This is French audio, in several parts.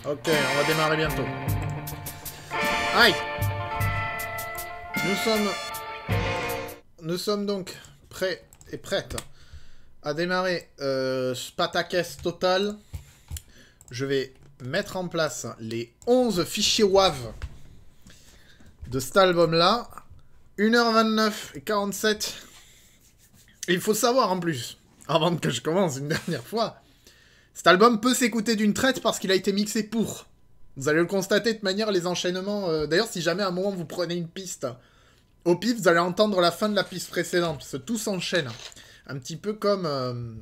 Ok, on va démarrer bientôt. Aïe. Nous sommes donc prêts et prêtes à démarrer Spartacus Total. Je vais mettre en place les 11 fichiers WAV de cet album-là. 1h29 et 47. Et il faut savoir en plus, avant que je commence une dernière fois, cet album peut s'écouter d'une traite parce qu'il a été mixé pour. Vous allez le constater de manière les enchaînements. D'ailleurs, si jamais à un moment vous prenez une piste au pif, vous allez entendre la fin de la piste précédente. Parce que tout s'enchaîne. Un petit peu comme...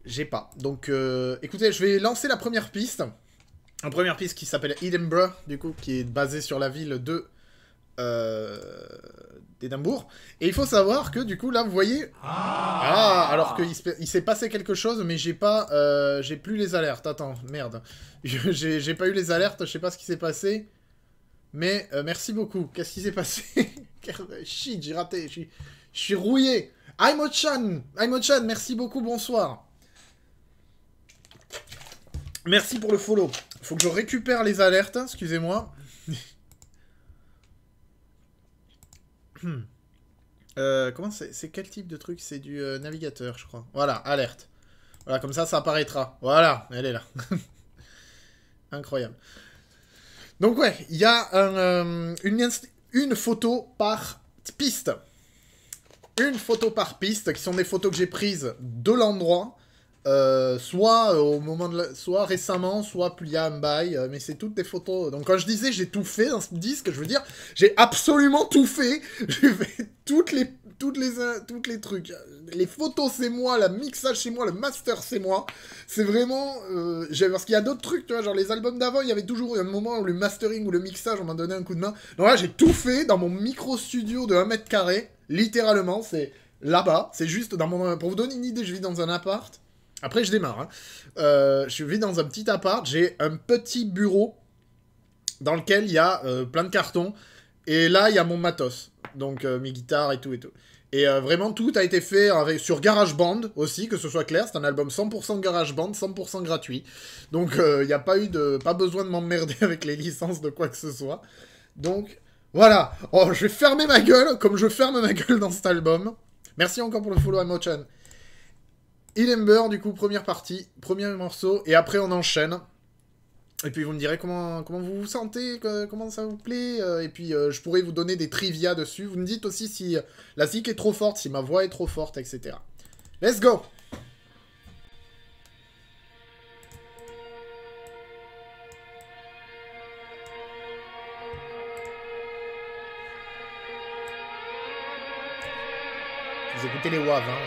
J'ai pas. Donc, écoutez, je vais lancer la première piste. La première piste qui s'appelle Edinburgh, du coup, qui est basée sur la ville de... d'Édimbourg. Et il faut savoir que, du coup, là, vous voyez... Ah, alors qu'il s'est passé quelque chose, mais j'ai pas... j'ai plus les alertes. Attends, merde. J'ai pas eu les alertes, je sais pas ce qui s'est passé. Mais, merci beaucoup. Qu'est-ce qui s'est passé? Shit, j'ai raté. Je suis rouillé. Aimo-chan, merci beaucoup, bonsoir. Merci pour le follow. Faut que je récupère les alertes, excusez-moi. Comment c'est quel type de truc? C'est du navigateur, je crois. Voilà, alerte. Voilà, comme ça apparaîtra. Voilà, elle est là. Incroyable. Donc ouais, il y a une photo par piste. Une photo par piste, qui sont des photos que j'ai prises de l'endroit. Soit au moment de soit récemment, soit plus il y a un bail, mais c'est toutes des photos. Donc quand je disais j'ai tout fait dans ce disque, je veux dire j'ai absolument tout fait. J'ai fait toutes les trucs. Les photos c'est moi, le mixage c'est moi, le master c'est moi. C'est vraiment parce qu'il y a d'autres trucs, tu vois, genre les albums d'avant, il y avait toujours un moment où le mastering ou le mixage on m'a donné un coup de main. Donc là j'ai tout fait dans mon micro studio de 1 mètre carré, littéralement, c'est là-bas, c'est juste dans mon... Pour vous donner une idée, je vis dans un appart. Après, je démarre. Hein. Je vis dans un petit appart. J'ai un petit bureau dans lequel il y a plein de cartons. Et là, il y a mon matos. Donc, mes guitares et tout et tout. Et vraiment, tout a été fait sur GarageBand aussi, que ce soit clair. C'est un album 100% GarageBand, 100% gratuit. Donc, il n'y a pas besoin de m'emmerder avec les licences de quoi que ce soit. Donc, voilà. Oh, je vais fermer ma gueule, comme je ferme ma gueule dans cet album. Merci encore pour le follow à Mochan. Edinburgh, du coup, première partie, premier morceau, et après on enchaîne. Et puis vous me direz comment vous vous sentez, comment ça vous plaît, et puis je pourrais vous donner des trivia dessus. Vous me dites aussi si la zik est trop forte, si ma voix est trop forte, etc. Let's go! Vous écoutez les WAV, hein.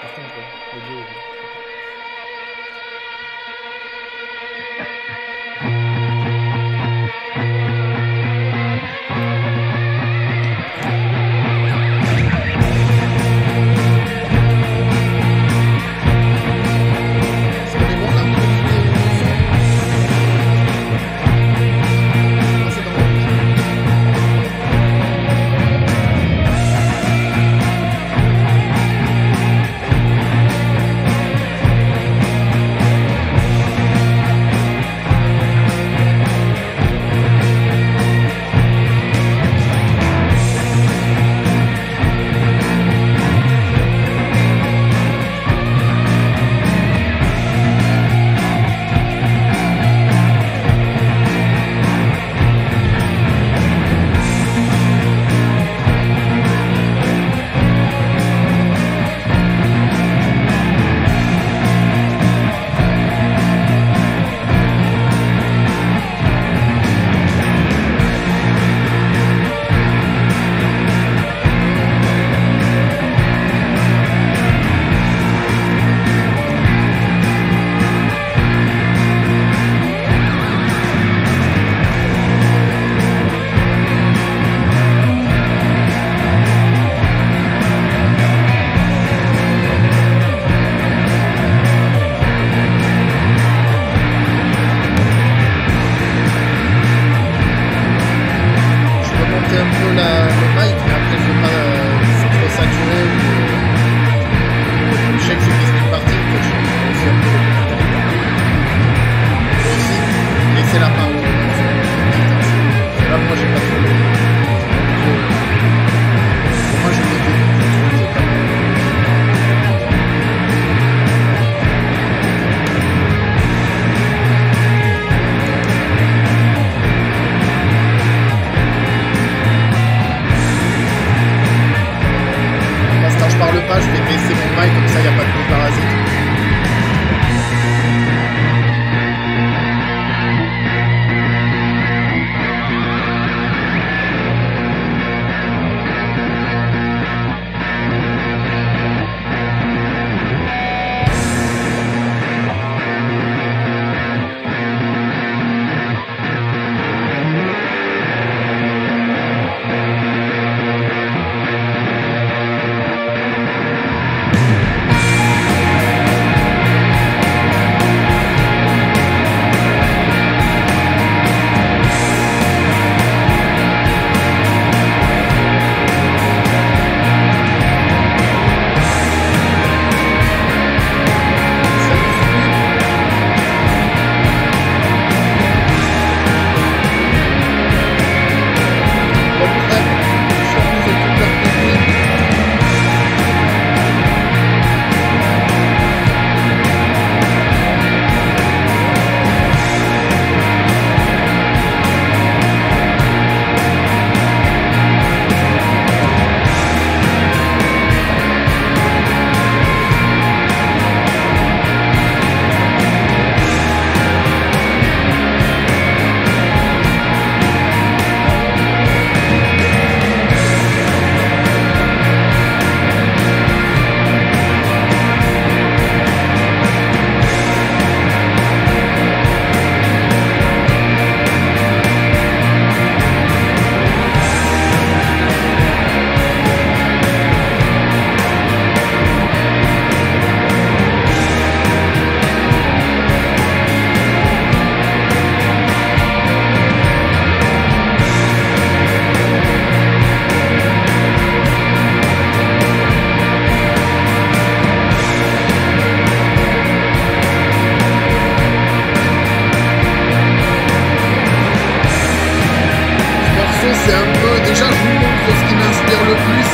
Par contre, l'audio...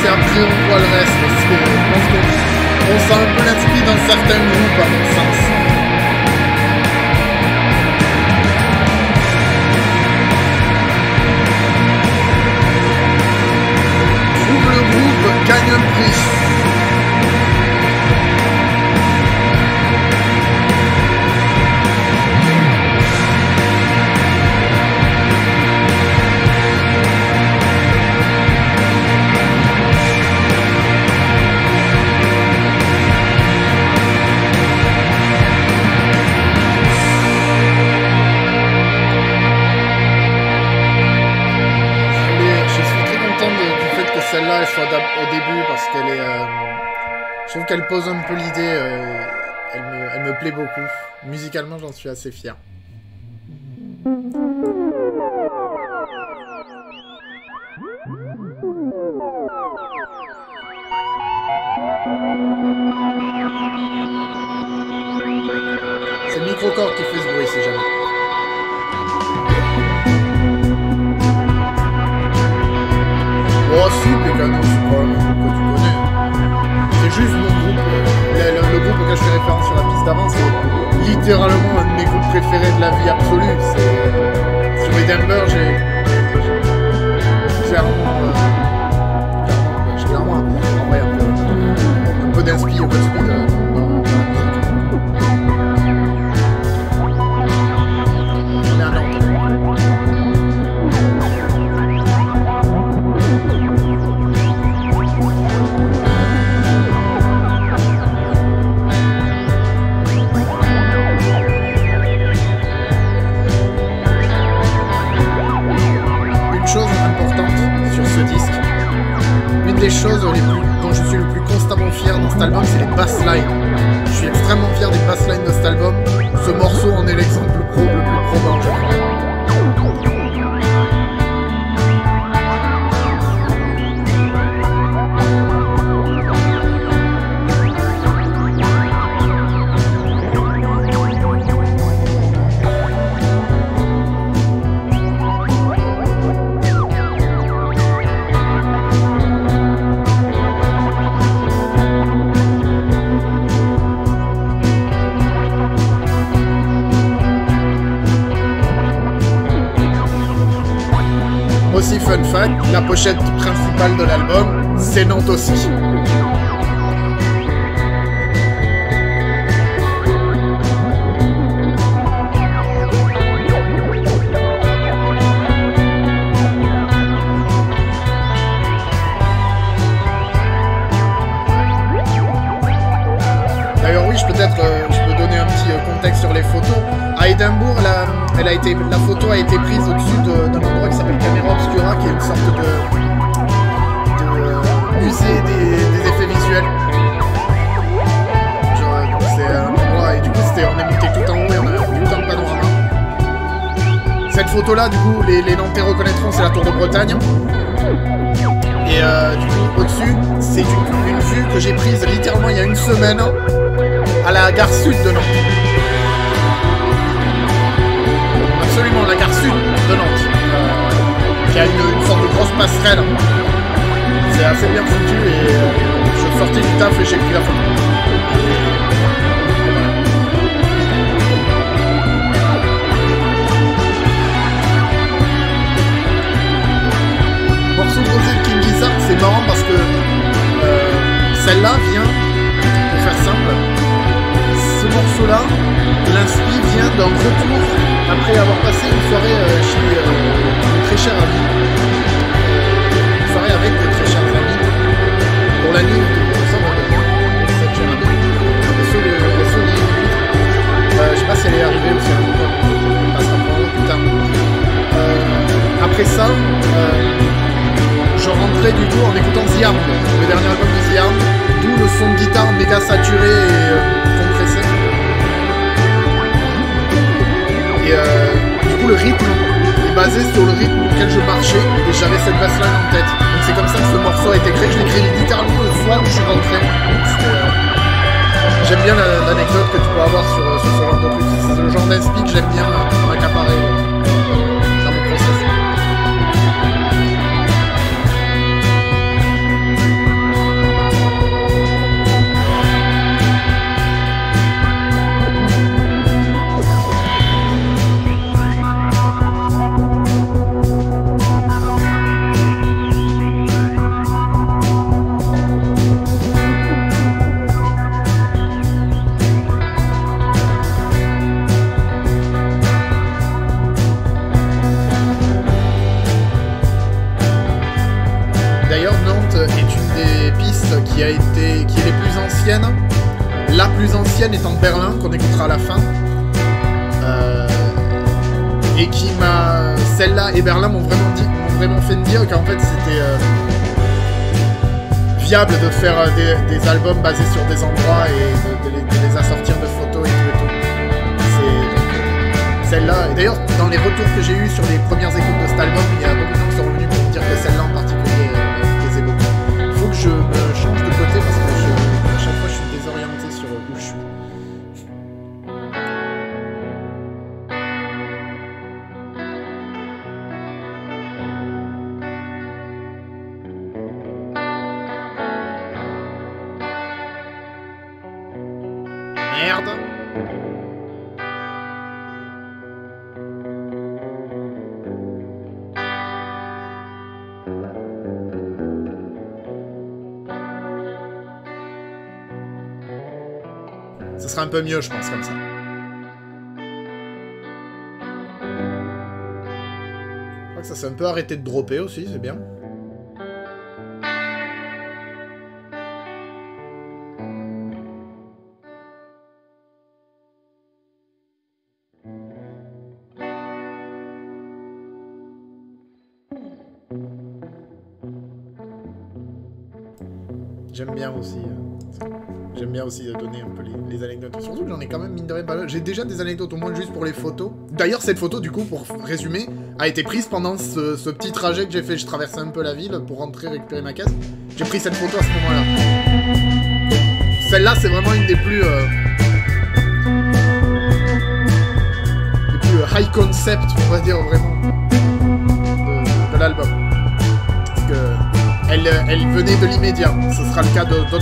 et après on voit le reste. Je pense qu'on sent un peu l'inspi dans certains groupes, à mon sens. Trouve le groupe, gagne un prix. Celle-là, elle soit au début parce qu'elle est... je trouve qu'elle pose un peu l'idée. Elle me plaît beaucoup. Musicalement, j'en suis assez fier. C'est le micro-corps qui fait ce bruit, si jamais. Oh si, Pécano, c'est pas un groupe que tu connais. C'est juste mon groupe. Le groupe auquel je fais référence sur la piste d'avant, c'est littéralement un de mes groupes préférés de la vie absolue. Sur Edinburgh, j'ai clairement en vrai, un peu d'inspi au Godspeed dans la musique. On est à Nantes. Les choses dont je suis le plus constamment fier dans cet album, c'est les basslines. Je suis extrêmement fier des basslines de cet album. Ce morceau en est l'exemple le plus probant, je crois. Aussi, fun fact, la pochette principale de l'album, c'est Nantes aussi. D'ailleurs oui, je peux donner un petit contexte sur les photos. À Édimbourg, la photo a été prise au-dessus d'un endroit qui s'appelle Camera Obscura, qui est une sorte de musée des effets visuels. C'est un endroit, et du coup on est monté tout en haut et on a vu tout un panorama. Cette photo-là, du coup, les Nantais reconnaîtront, c'est la Tour de Bretagne. Et du coup, au-dessus, c'est une vue que j'ai prise littéralement il y a une semaine à la gare sud de Nantes. Absolument, la gare sud de Nantes. Qui a une sorte de grosse passerelle. C'est assez bien foutu et je sortais du taf et j'ai pris la photo. Morceau posé de King Gizzard, c'est marrant parce que celle-là vient, pour faire simple, ce morceau-là, l'inspi vient d'un retour après avoir passé une soirée chez de très chers amis. Une soirée avec de très chers amis pour la nuit de cette chère amie. Je sais pas si elle est arrivée ou si elle passera plus tard. Après ça, je rentrais du coup en écoutant The Arm, le dernier album de The Arm, d'où le son de guitare méga saturé et compressé. Et du coup le rythme est basé sur le rythme auquel je marchais et j'avais cette bassline en tête. Donc c'est comme ça que ce morceau a été créé. Je l'ai créé littéralement le soir où je suis rentré. J'aime bien l'anecdote que tu peux avoir sur ce genre de truc. C'est le genre d'inspi que j'aime bien m'accaparer dans mon process. qui est les plus anciennes. La plus ancienne étant Berlin, qu'on écoutera à la fin. Et qui m'a... Celle-là et Berlin m'ont vraiment fait me dire qu'en fait c'était viable de faire des albums basés sur des endroits et de les assortir de photos et tout. C'est celle-là. Et d'ailleurs, dans les retours que j'ai eu sur les premières écoutes de cet album, il y a beaucoup de gens qui sont revenus pour me dire que celle-là en particulier plaisait beaucoup. Il faut que je me change de côté parce que à chaque fois je suis désorienté sur où je suis. Merde. Ce sera un peu mieux, je pense, comme ça. Je crois que ça s'est un peu arrêté de dropper aussi, c'est bien. J'aime bien aussi. J'aime bien aussi donner un peu les anecdotes. Surtout que j'en ai quand même mine de rien pas mal. J'ai déjà des anecdotes au moins juste pour les photos. D'ailleurs, cette photo, du coup, pour résumer, a été prise pendant ce petit trajet que j'ai fait. Je traversais un peu la ville pour rentrer récupérer ma caisse. J'ai pris cette photo à ce moment-là. Celle-là, c'est vraiment une des plus high concept, on va dire vraiment, de l'album. Parce que elle venait de l'immédiat. Ce sera le cas d'autres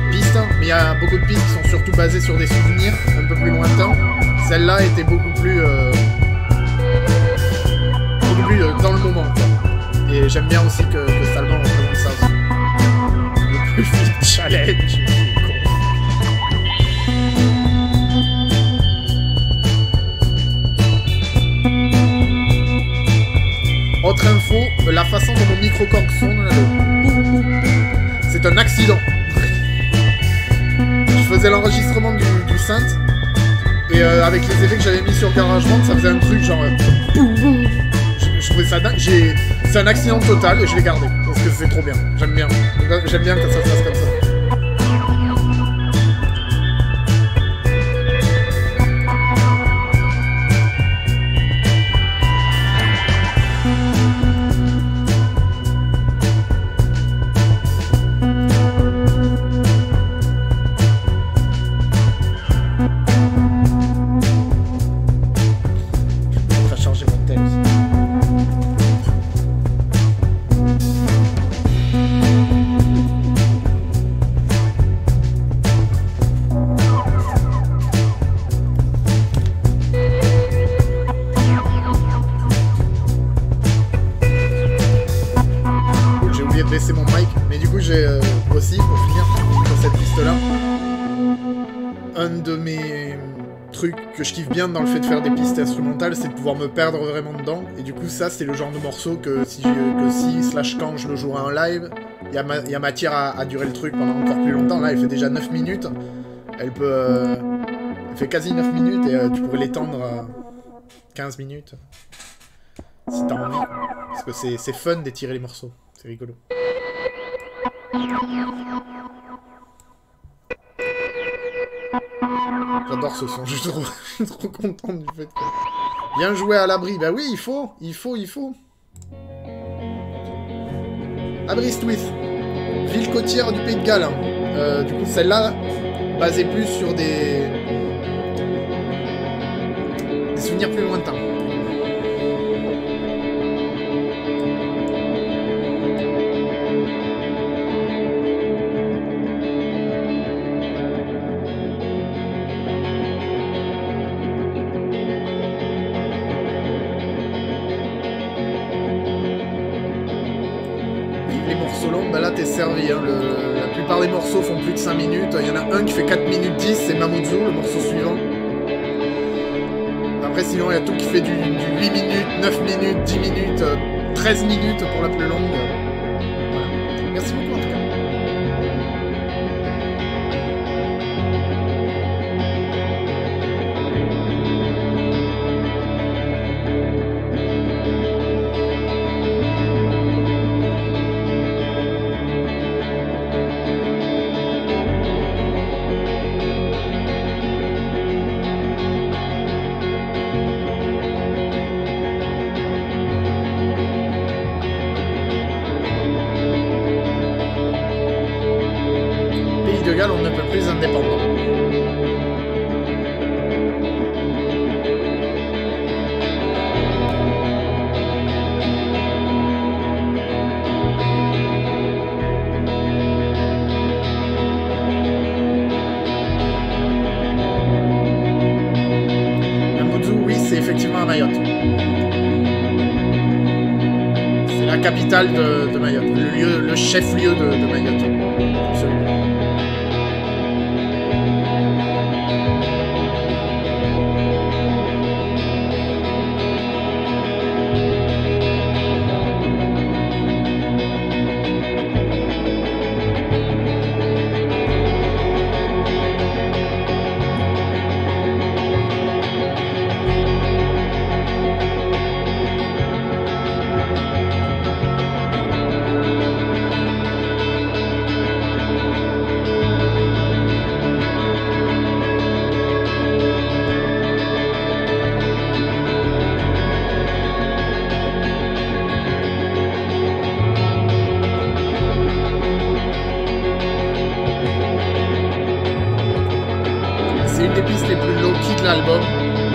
pistes, mais il y a beaucoup de pistes qui sont surtout basées sur des souvenirs un peu plus lointains. Celle-là était beaucoup plus dans le moment, quoi. Et j'aime bien aussi que cet album représente ça aussi. Le plus vite challenge. Autre info, la façon dont mon micro-corps sonne, c'est un accident. Je faisais l'enregistrement du synth, et avec les effets que j'avais mis sur GarageBand, ça faisait un truc genre... je trouvais ça dingue. C'est un accident total, et je l'ai gardé, parce que c'est trop bien. J'aime bien que ça se fasse comme ça. Baisser mon mic, mais du coup j'ai aussi, pour finir sur cette piste là, un de mes trucs que je kiffe bien dans le fait de faire des pistes instrumentales, c'est de pouvoir me perdre vraiment dedans, et du coup ça c'est le genre de morceau que si quand je le jouerai en live, il y a matière à durer le truc pendant encore plus longtemps. Là elle fait déjà 9 minutes, elle fait quasi 9 minutes, et tu pourrais l'étendre à 15 minutes si t'as envie, parce que c'est fun d'étirer les morceaux, c'est rigolo. J'adore ce son, je suis trop content du fait que... Bien joué à l'abri, bah oui, il faut. Aberystwyth, ville côtière du Pays de Galles. Du coup, celle-là, basée plus sur des souvenirs plus lointains. Bah là t'es servi, hein. La plupart des morceaux font plus de 5 minutes, il y en a un qui fait 4 minutes 10, c'est Mamoudzou, le morceau suivant. Après sinon il y a tout qui fait du 8 minutes, 9 minutes, 10 minutes, 13 minutes pour la plus longue. Merci beaucoup en tout cas. On ne peut plus indépendant. Mamoudzou, oui, c'est effectivement à Mayotte. C'est la capitale de Mayotte, le chef-lieu de Mayotte. Absolument.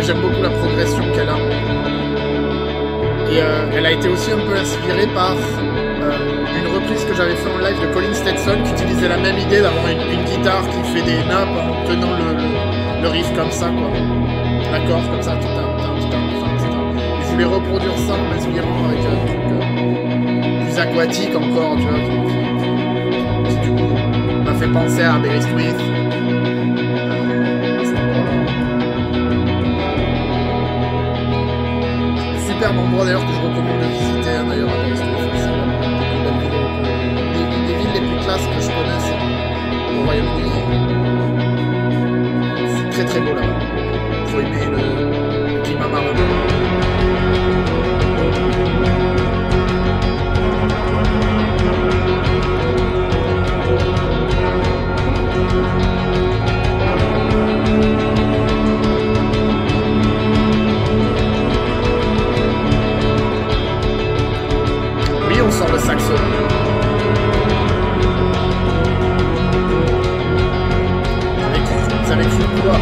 J'aime beaucoup la progression qu'elle a. Et elle a été aussi un peu inspirée par une reprise que j'avais fait en live de Colin Stetson qui utilisait la même idée d'avoir une guitare qui fait des nappes en tenant le riff comme ça, quoi. L'accord comme ça, tout un. Et je voulais reproduire ça en m'inspirant avec un truc plus aquatique encore, tu vois, qui du coup m'a fait penser à Barry Smith. Superbe endroit d'ailleurs que je recommande de visiter d'ailleurs à Brest. C'est des villes les plus classes que je connaisse au Royaume-Uni. C'est très très beau là-bas. Il faut aimer le climat marin. On sort le saxo. Vous avez cru quoi?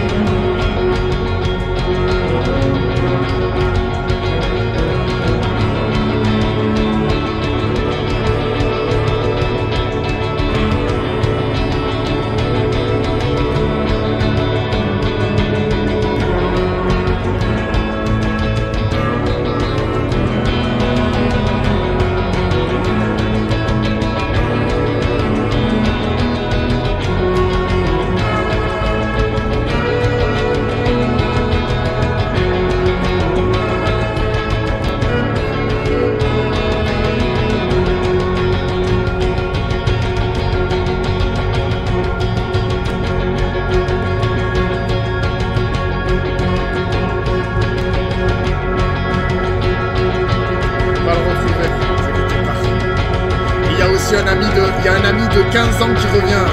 Il y a un ami de 15 ans qui revient.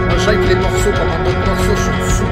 Un chat avec les morceaux pendant d'autres morceaux sont fous.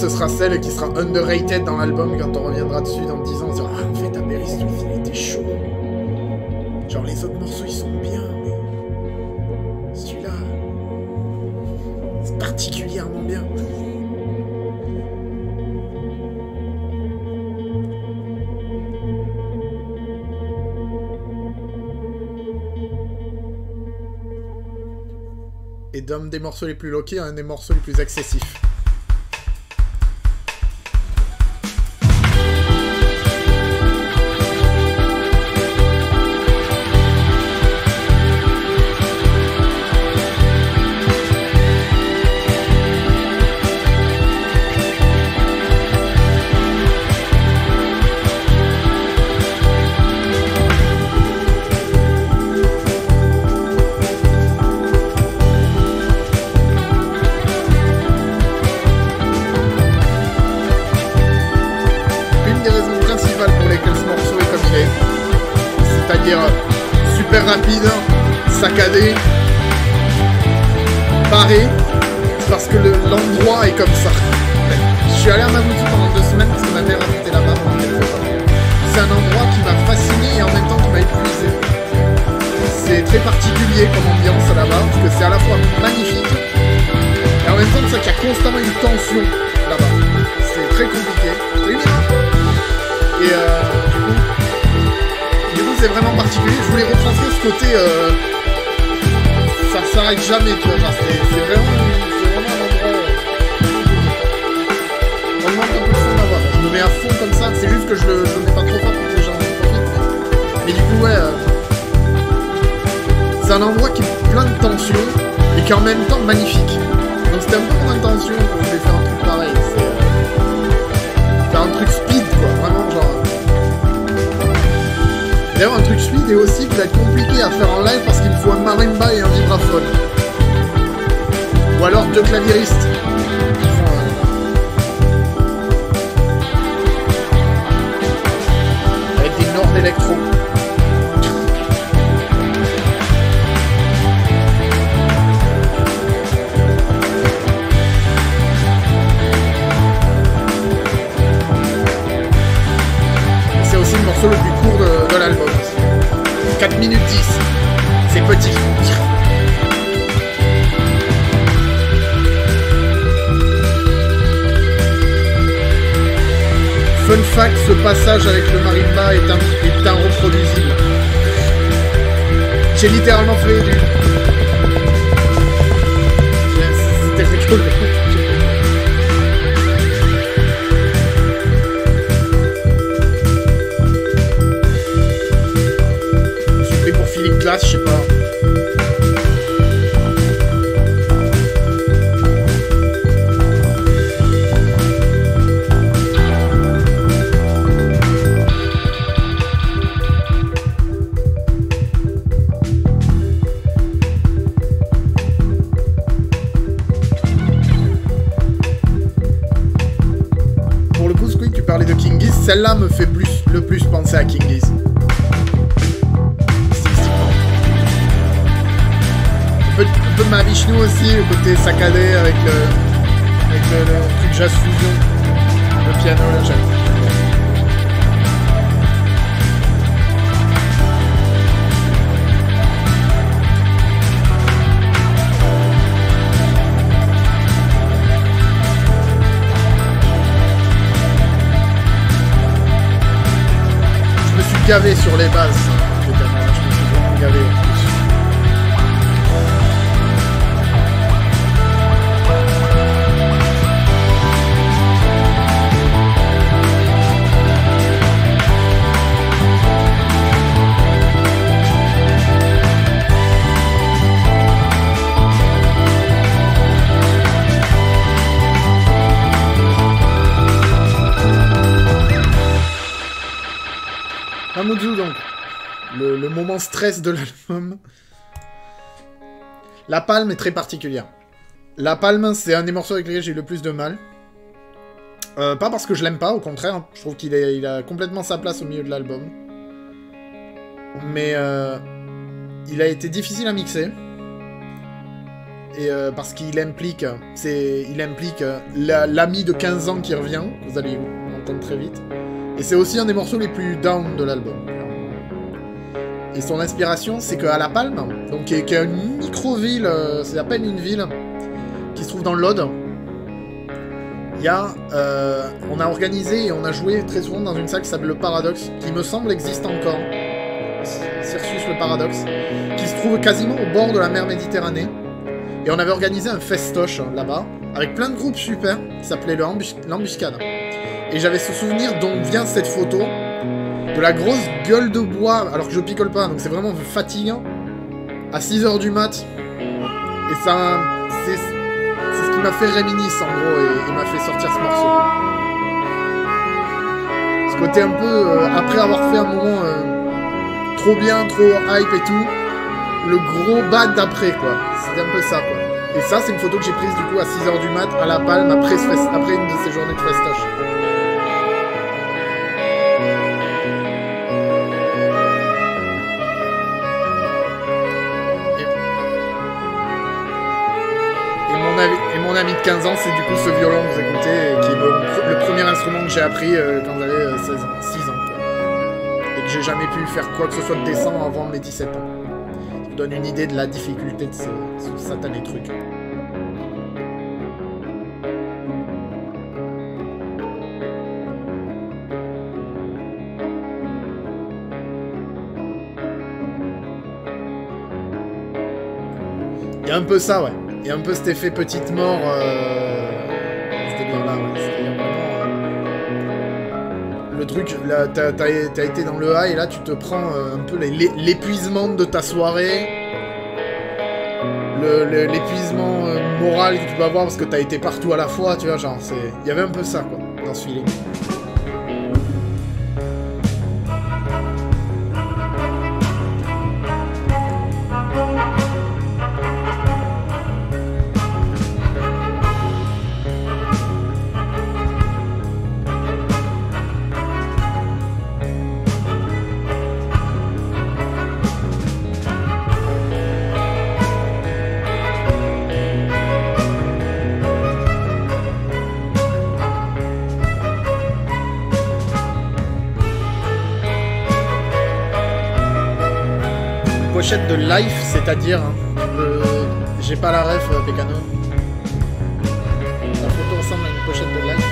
ce sera celle qui sera underrated dans l'album quand on reviendra dessus dans 10 ans. On se dira, ah, en fait, Aberry Street, il était chaud. Genre, les autres morceaux, ils sont bien, mais celui-là, c'est particulièrement bien. Et d'un des morceaux les plus loqués à un des morceaux les plus accessifs. Super rapide, saccadé, barré, parce que l'endroit est comme ça. Je suis allé à Mamoudzou pendant 2 semaines parce que ma mère habitait là-bas pendant quelques temps. C'est un endroit qui m'a fasciné et en même temps qui m'a épuisé. C'est très particulier comme ambiance là-bas, parce que c'est à la fois magnifique et en même temps ça qu'il y a constamment une tension là-bas. C'est très compliqué. Et du coup c'est vraiment particulier. Je voulais retranscrire ce côté ça s'arrête jamais, tu vois. C'est vraiment un endroit on manque un peu de fond là-bas. Je me mets à fond comme ça, c'est juste que je le mets pas trop fort pour que les gens en profitent. Mais du coup ouais c'est un endroit qui est plein de tension et qui est en même temps magnifique. Donc c'était un peu mon intention quand je voulais faire un truc pareil. C'est faire un truc speed quoi, vraiment genre. D'ailleurs, un truc speed est aussi qui va être compliqué à faire en live parce qu'il me faut un marimba et un vibraphone. Ou alors 2 claviéristes. Avec des normes électro. C'est aussi le morceau le plus court de l'album. 4 minutes 10. C'est petit. Fun fact, ce passage avec le marimba est reproduisible. J'ai littéralement fait du... C'était rigolo. Philippe Glass, je sais pas. Pour le coup, Squeak, tu parlais de King Giz, celle-là me fait le plus penser à King Giz. Un peu de Mahavishnu aussi, le côté saccadé avec le truc jazz fusion, le piano, là, j'aime. Je me suis gavé sur les bases, je me suis vraiment gavé. Mamoudzou, donc, le moment stress de l'album. La Palme est très particulière. La Palme, c'est un des morceaux avec lesquels j'ai eu le plus de mal. Pas parce que je l'aime pas, au contraire, je trouve qu'il a complètement sa place au milieu de l'album. Mais il a été difficile à mixer. Et parce qu'il implique, l'ami de 15 ans qui revient, vous allez entendre très vite. Et c'est aussi un des morceaux les plus down de l'album. Et son inspiration, c'est qu'à La Palme, donc qui est une micro-ville, c'est à peine une ville, qui se trouve dans l'Aude, il y a, on a organisé et on a joué très souvent dans une salle qui s'appelle Le Paradoxe, qui me semble existe encore, Circus Le Paradoxe, qui se trouve quasiment au bord de la mer Méditerranée. Et on avait organisé un festoche là-bas, avec plein de groupes super, qui s'appelait l'Embuscade. Et j'avais ce souvenir dont vient cette photo, de la grosse gueule de bois, alors que je picole pas, donc c'est vraiment fatigant, à 6 h du mat. Et ça, c'est ce qui m'a fait réminisce, en gros, et m'a fait sortir ce morceau. Ce côté un peu, après avoir fait un moment trop bien, trop hype et tout, le gros bad d'après, quoi. C'était un peu ça, quoi. Et ça, c'est une photo que j'ai prise, du coup, à 6 h du mat, à La Palme, après une de ces journées de festoche. Et mon ami de 15 ans, c'est du coup ce violon que vous écoutez, qui est le premier instrument que j'ai appris quand j'avais 6 ans. Quoi. Et que j'ai jamais pu faire quoi que ce soit de décent avant mes 17 ans. Ça vous donne une idée de la difficulté de ce satané truc. Il y a un peu ça, ouais. Il y a un peu cet effet petite mort dans ce délire-là, ouais. C'est-à-dire vraiment... le truc, là, t'as été dans le high, et là, tu te prends un peu l'épuisement de ta soirée, l'épuisement moral que tu peux avoir parce que t'as été partout à la fois, tu vois, genre, c'est... Il y avait un peu ça, quoi, dans ce feeling. De Life, c'est-à-dire j'ai pas la ref, Pécano. La photo ressemble à une pochette de Life.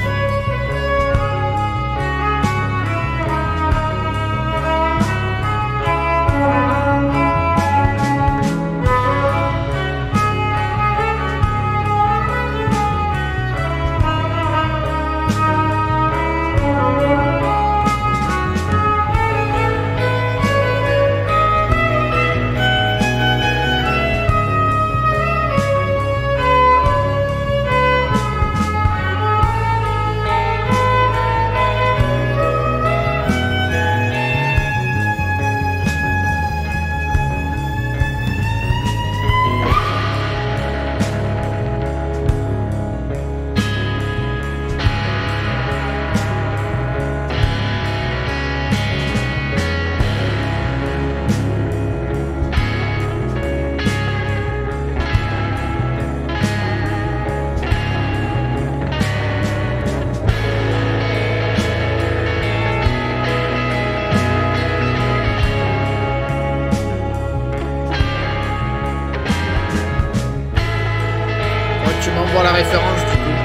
La référence du coup.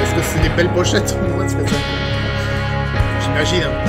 Est-ce que c'est des belles pochettes au moins? J'imagine. Hein.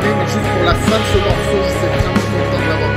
jamais, mais juste pour la fin de ce morceau, je suis vraiment content de l'avoir.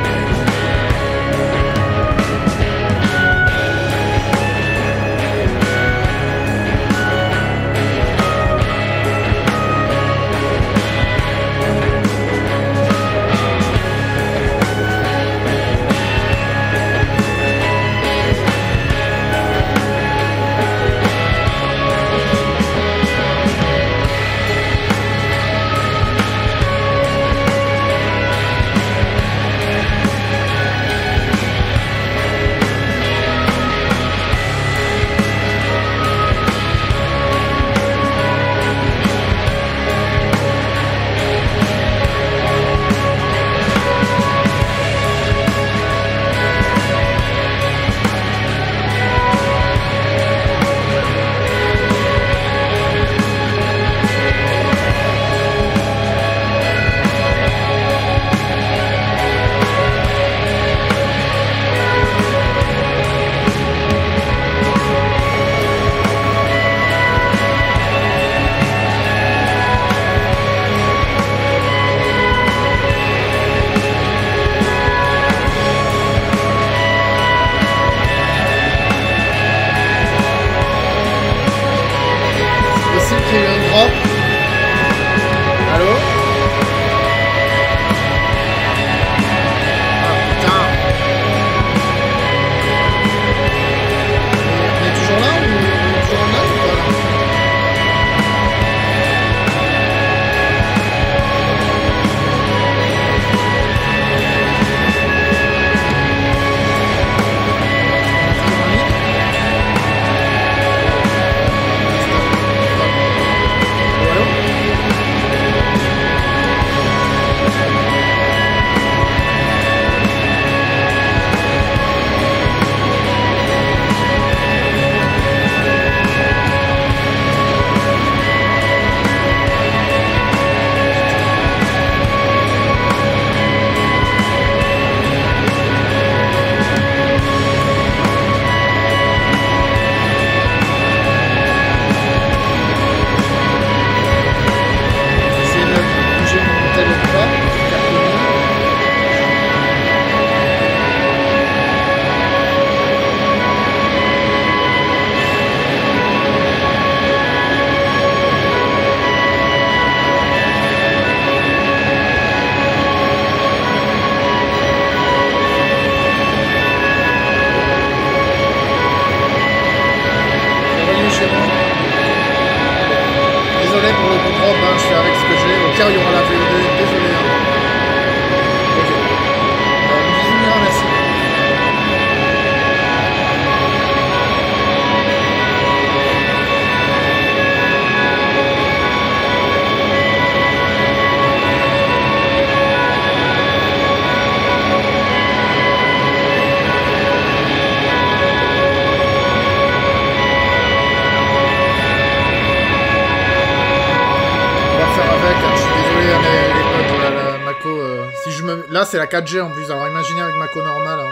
Là, c'est la 4G en plus. Alors, imaginez avec Mako normal. Hein.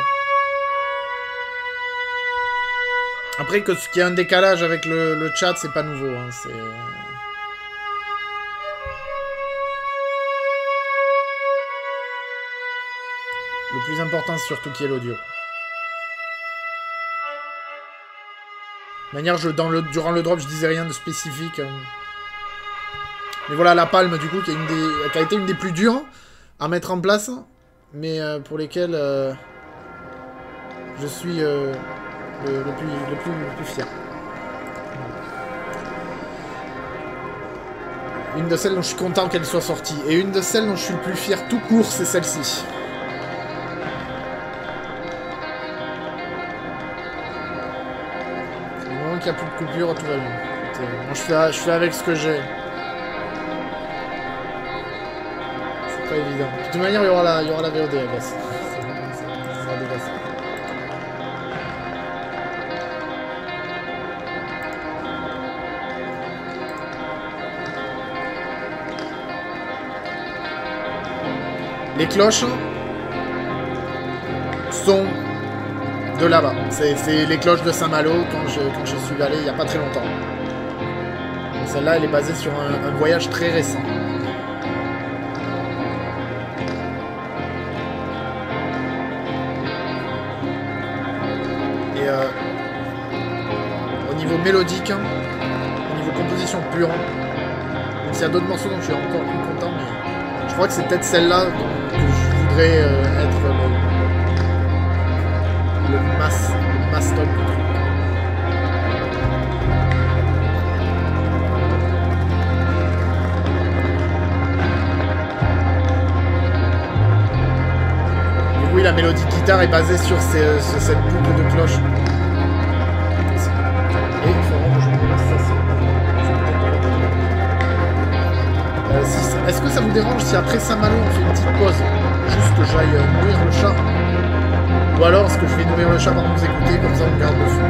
Après, qu'il y ait un décalage avec le chat, c'est pas nouveau. Hein. C'est... Le plus important, c'est surtout qu'il y ait l'audio. De manière, durant le drop, je disais rien de spécifique. Mais voilà, la palme, du coup, qui a été une des plus dures à mettre en place, mais pour lesquelles je suis le plus fier. Une de celles dont je suis content qu'elle soit sortie. Et une de celles dont je suis le plus fier tout court, c'est celle-ci. Du moment qu'il n'y a plus de coupure, tout va bien. Moi, je fais avec ce que j'ai. Pas évident. De toute manière, il y aura la VOD, I guess. Ça sera dégueulasse. Les cloches sont de là-bas. C'est les cloches de Saint-Malo quand je suis allé il n'y a pas très longtemps. Celle-là, elle est basée sur un voyage très récent. niveau mélodique, hein, au niveau composition pure. Donc s'il y a d'autres morceaux dont je suis encore plus content, mais je crois que c'est peut-être celle-là que je voudrais être le master du truc. Oui, la mélodie de guitare est basée sur cette boucle de cloche. Et il faut vraiment que je me laisse ça. Est-ce que ça vous dérange si après Saint-Malo on fait une petite pause? Juste que j'aille nourrir le chat? Ou alors est-ce que je vais nourrir le chat pendant que vous écoutez, comme ça on garde le fond?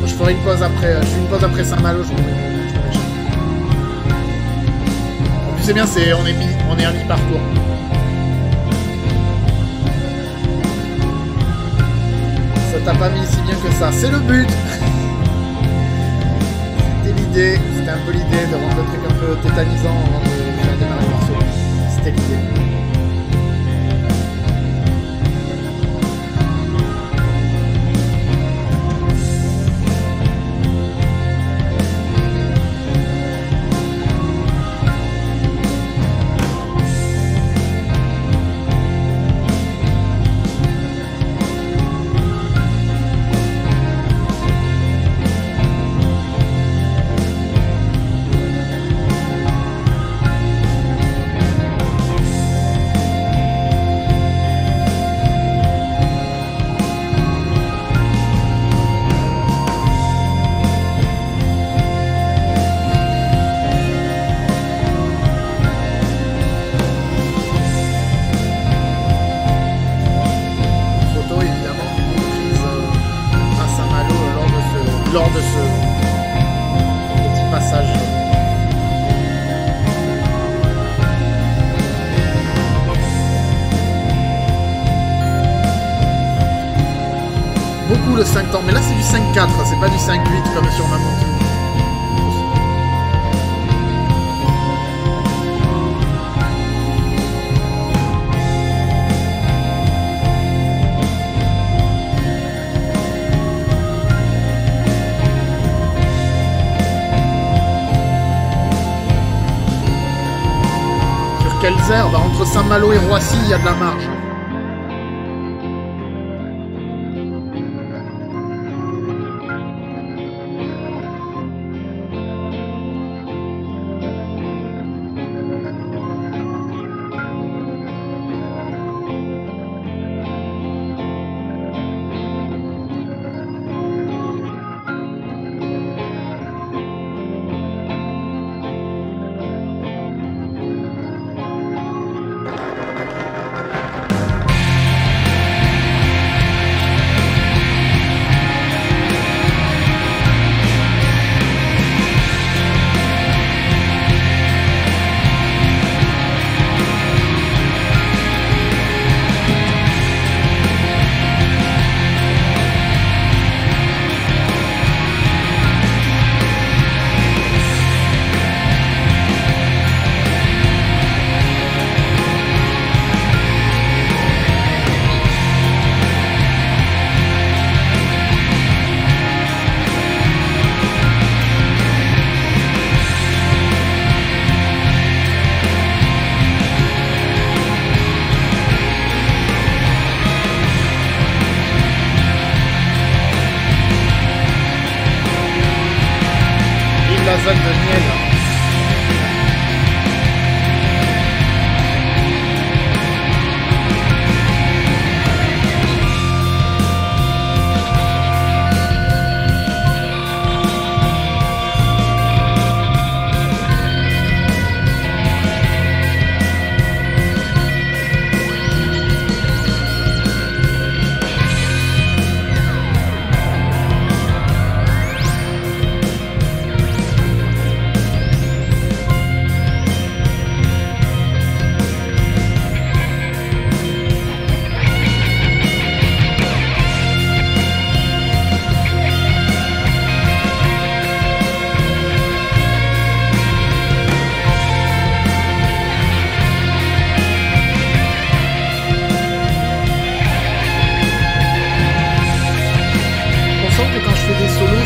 Je fais une pause après Saint-Malo, je vous mets. En plus c'est bien, on est à mi-parcours. Ça t'a pas mis si bien que ça, c'est le but. C'était l'idée, c'était un peu l'idée de rendre le truc un peu tétanisant avant de faire démarrer le morceau. C'était l'idée. Lors de ce petit passage. Beaucoup le 5 temps, mais là c'est du 5-4, c'est pas du 5-8 comme sur ma montre. Kelzer, bah entre Saint-Malo et Roissy, il y a de la marge. lasagne de miel.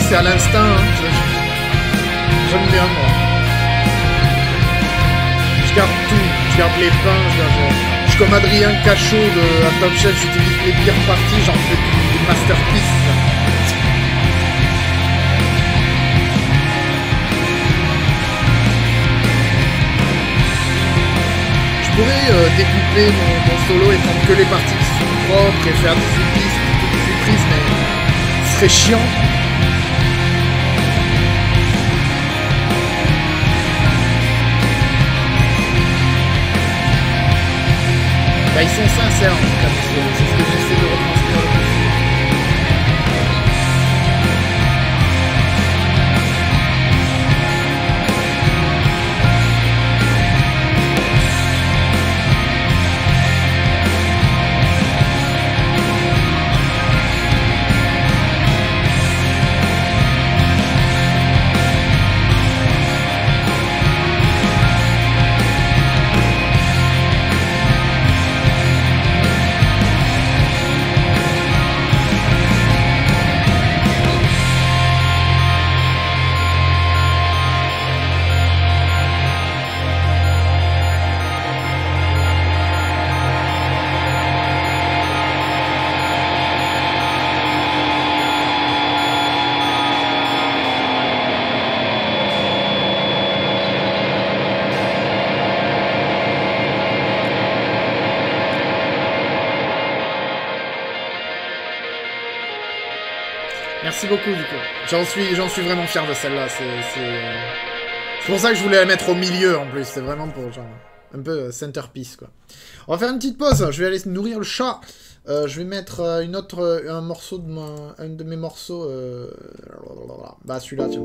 C'est à l'instinct, hein. J'aime bien, moi. Je garde tout, je garde les pains, je suis comme Adrien Cachot de à Top Chef, j'utilise les pires parties, j'en fais des masterpieces. Je pourrais découper mon solo et prendre que les parties qui sont propres et faire des épices, des surprises, mais ce serait chiant. Bah, ils sont sincères en tout cas, c'est ce que j'essaie de retranscrire le plus. Merci beaucoup du coup. J'en suis vraiment fier de celle-là. C'est pour ça que je voulais la mettre au milieu en plus. C'est vraiment pour genre un peu centerpiece quoi. On va faire une petite pause. Je vais aller nourrir le chat. Je vais mettre un morceau de un de mes morceaux. Bah celui-là tiens.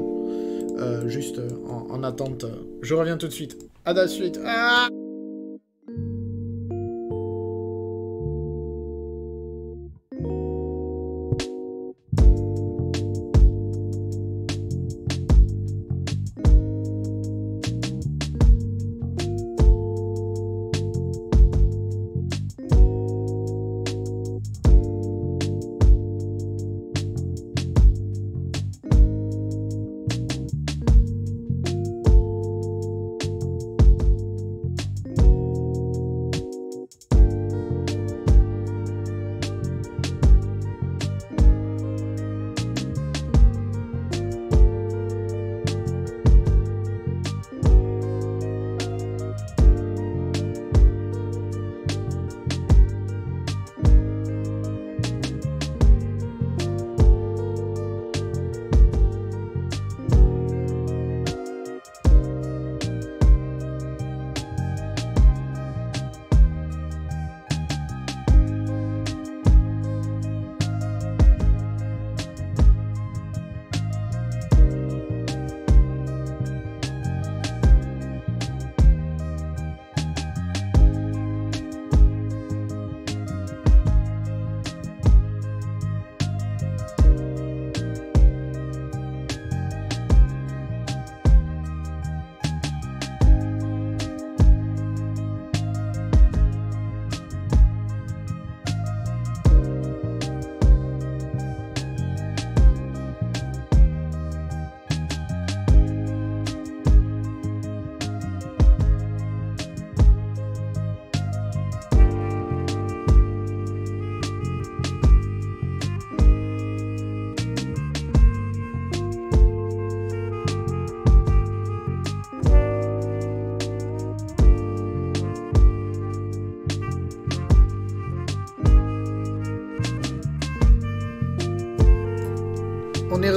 Juste en attente. Je reviens tout de suite. À de suite. Ah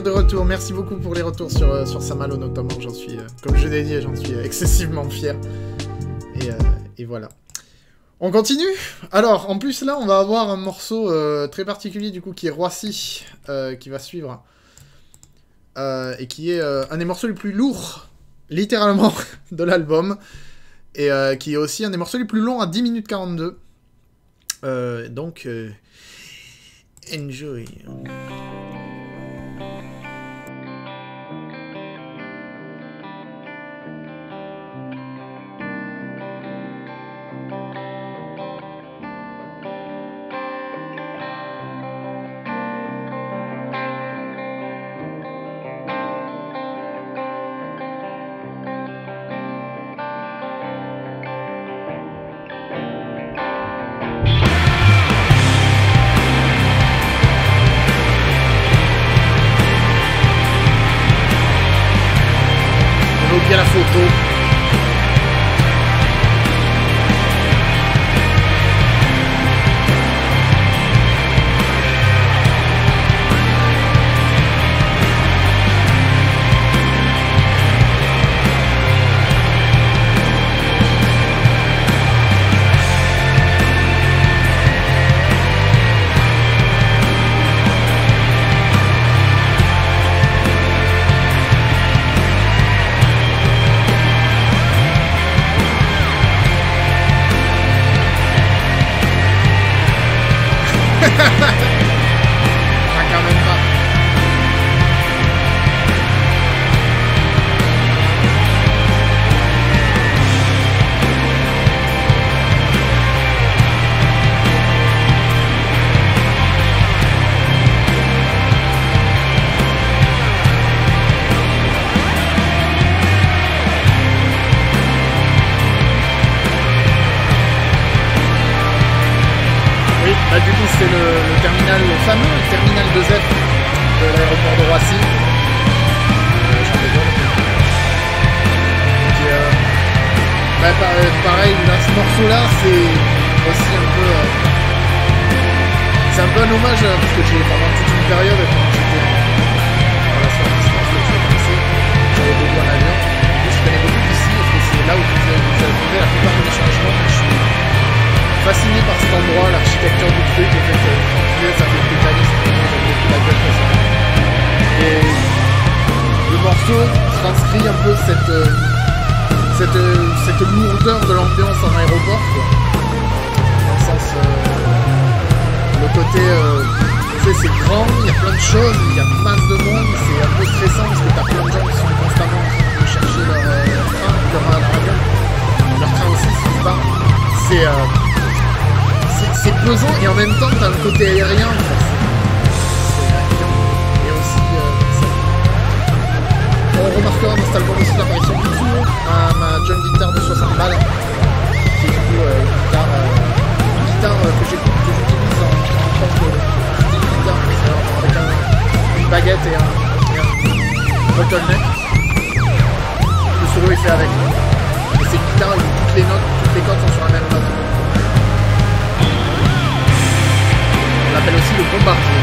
de retour. Merci beaucoup pour les retours sur Saint-Malo notamment. J'en suis, comme je l'ai dit, j'en suis excessivement fier. Et voilà. On continue. Alors, en plus, là, on va avoir un morceau très particulier, du coup, qui est Roissy, qui va suivre. Et qui est un des morceaux les plus lourds, littéralement, de l'album. Et qui est aussi un des morceaux les plus longs, à 10 minutes 42. Donc, enjoy. Bien la photo. Ah, quand même pas. Bah, du coup, c'est le terminal, le fameux terminal 2F de l'aéroport de Roissy. J'en rigole. Pareil, là, ce morceau-là, c'est aussi un peu... c'est un peu un hommage, parce que j'ai pendant toute une période, quand j'étais en relation à distance, que j'ai commencé, j'avais beaucoup en avion, et je connais beaucoup d'ici, parce que c'est là où vous avez trouvé la plupart de mes changements, et je suis fasciné par cet endroit, l'architecture du truc, le fait que ça fait brutaliste, j'aime beaucoup la gueule comme ça. Et le morceau transcrit un peu cette lourdeur de l'ambiance en aéroport, quoi. Dans le sens, le côté, tu sais, c'est grand, il y a plein de choses, il y a masse de monde, c'est un peu stressant parce que t'as plein de gens qui sont constamment en train de chercher leur train, leur train aussi, si pas. C'est pesant et en même temps t'as le côté aérien, et aussi on remarquera dans cet album aussi l'apparition du tour à ma John Guitar de 60 balles qui est du coup une guitare que j'utilise en tant que guitare avec une baguette et un bottleneck. Le solo est fait avec, et c'est une guitare où toutes les cordes sont sur la même note. On l'appelle aussi le bombardier.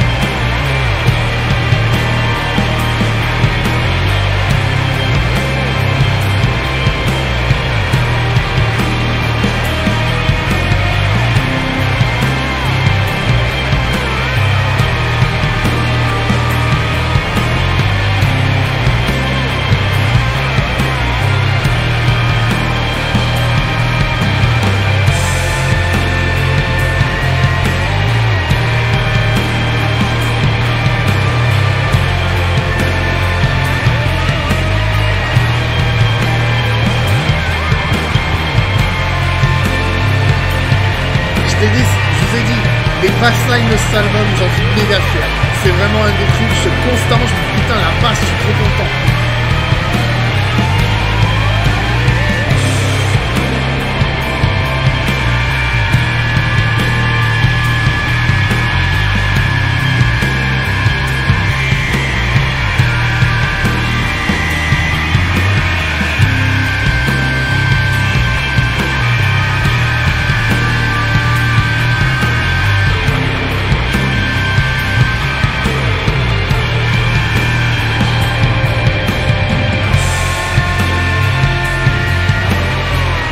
Les basslines de cet album, j'en suis méga fier. C'est vraiment un des trucs, je suis constant, je me dis putain la basse, je suis trop content.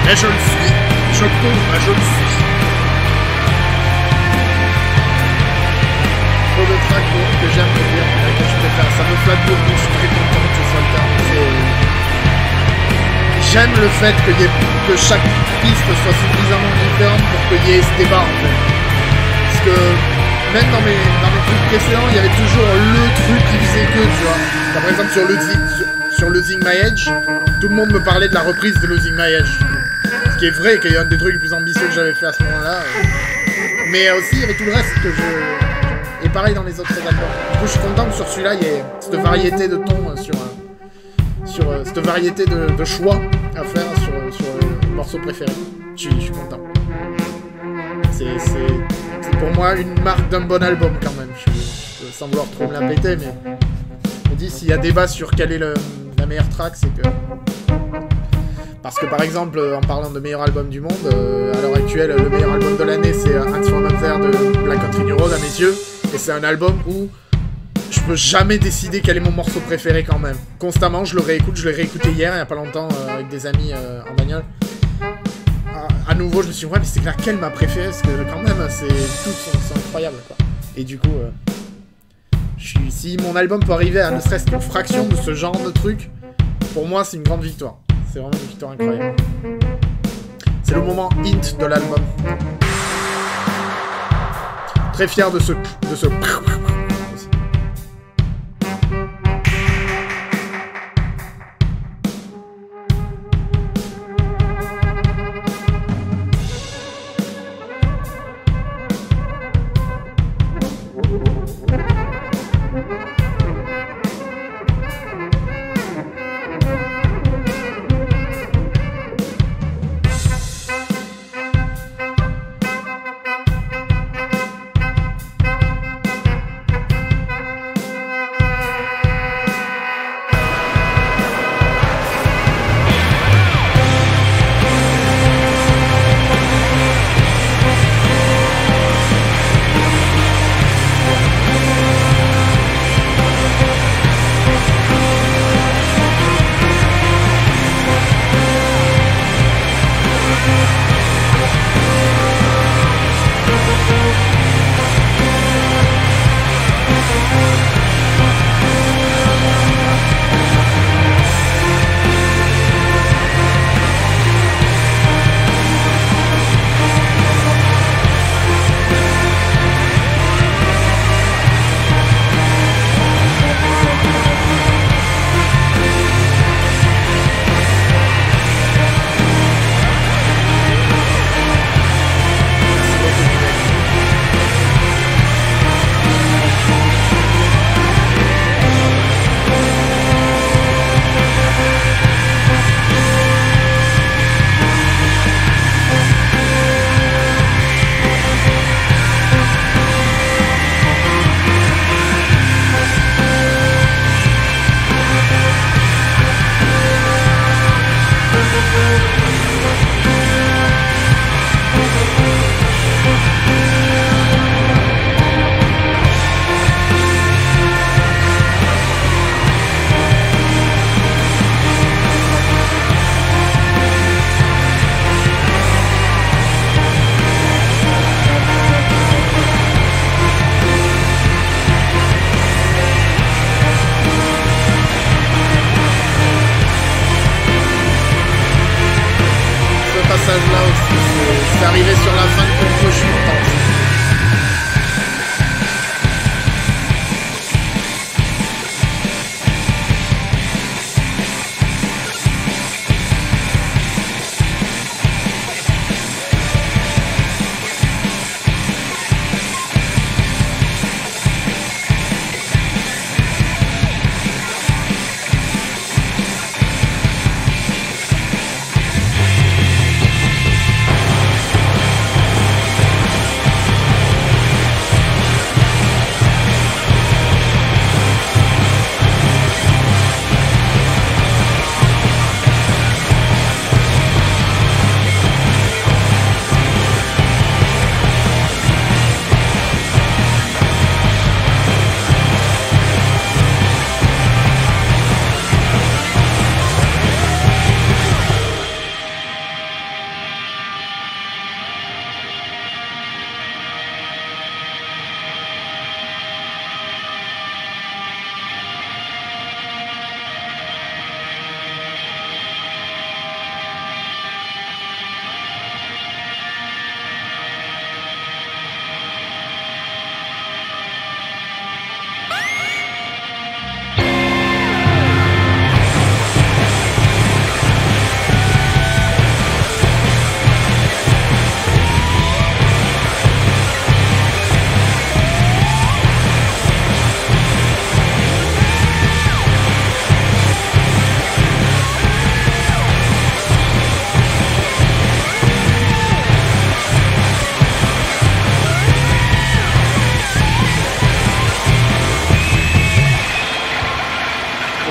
Et je le suis. Je peux, bah je le suis. Trop de tracks que j'aime dire, que je préfère. Ça me flatte beaucoup, je suis très content que ce soit le cas. J'aime le fait que chaque piste soit suffisamment différente pour qu'il y ait ce débat en fait. Parce que même dans mes trucs précédents, il y avait toujours le truc qui faisait que, tu vois. Par exemple sur Losing My Edge, tout le monde me parlait de la reprise de Losing My Edge. Ce qui est vrai qu'il y a un des trucs les plus ambitieux que j'avais fait à ce moment-là. Mais aussi il y avait tout le reste que je... Et pareil dans les autres albums. Du coup je suis content que sur celui-là il y ait cette variété de tons sur cette variété de choix à faire sur le morceau préféré. Je suis content. C'est pour moi une marque d'un bon album quand même. Sans vouloir trop me la péter, mais je me dis s'il y a débat sur quelle est la meilleure track, c'est que... Parce que par exemple, en parlant de meilleur album du monde, à l'heure actuelle, le meilleur album de l'année, c'est Hands for Manzer de Black Country New Road à mes yeux. Et c'est un album où je peux jamais décider quel est mon morceau préféré quand même. Constamment, je le réécoute. Je l'ai réécouté hier, il y a pas longtemps, avec des amis en bagnole. À nouveau, je me suis dit, ouais, mais c'est laquelle ma préférée? Parce que quand même, toutes sont incroyables, quoi. Et du coup, si mon album peut arriver à ne serait-ce qu'une fraction de ce genre de truc, pour moi, c'est une grande victoire. C'est vraiment une victoire incroyable. C'est le moment hint de l'album. Très fier de ce... Là aussi, c'est arrivé sur la fin de contre, je pense.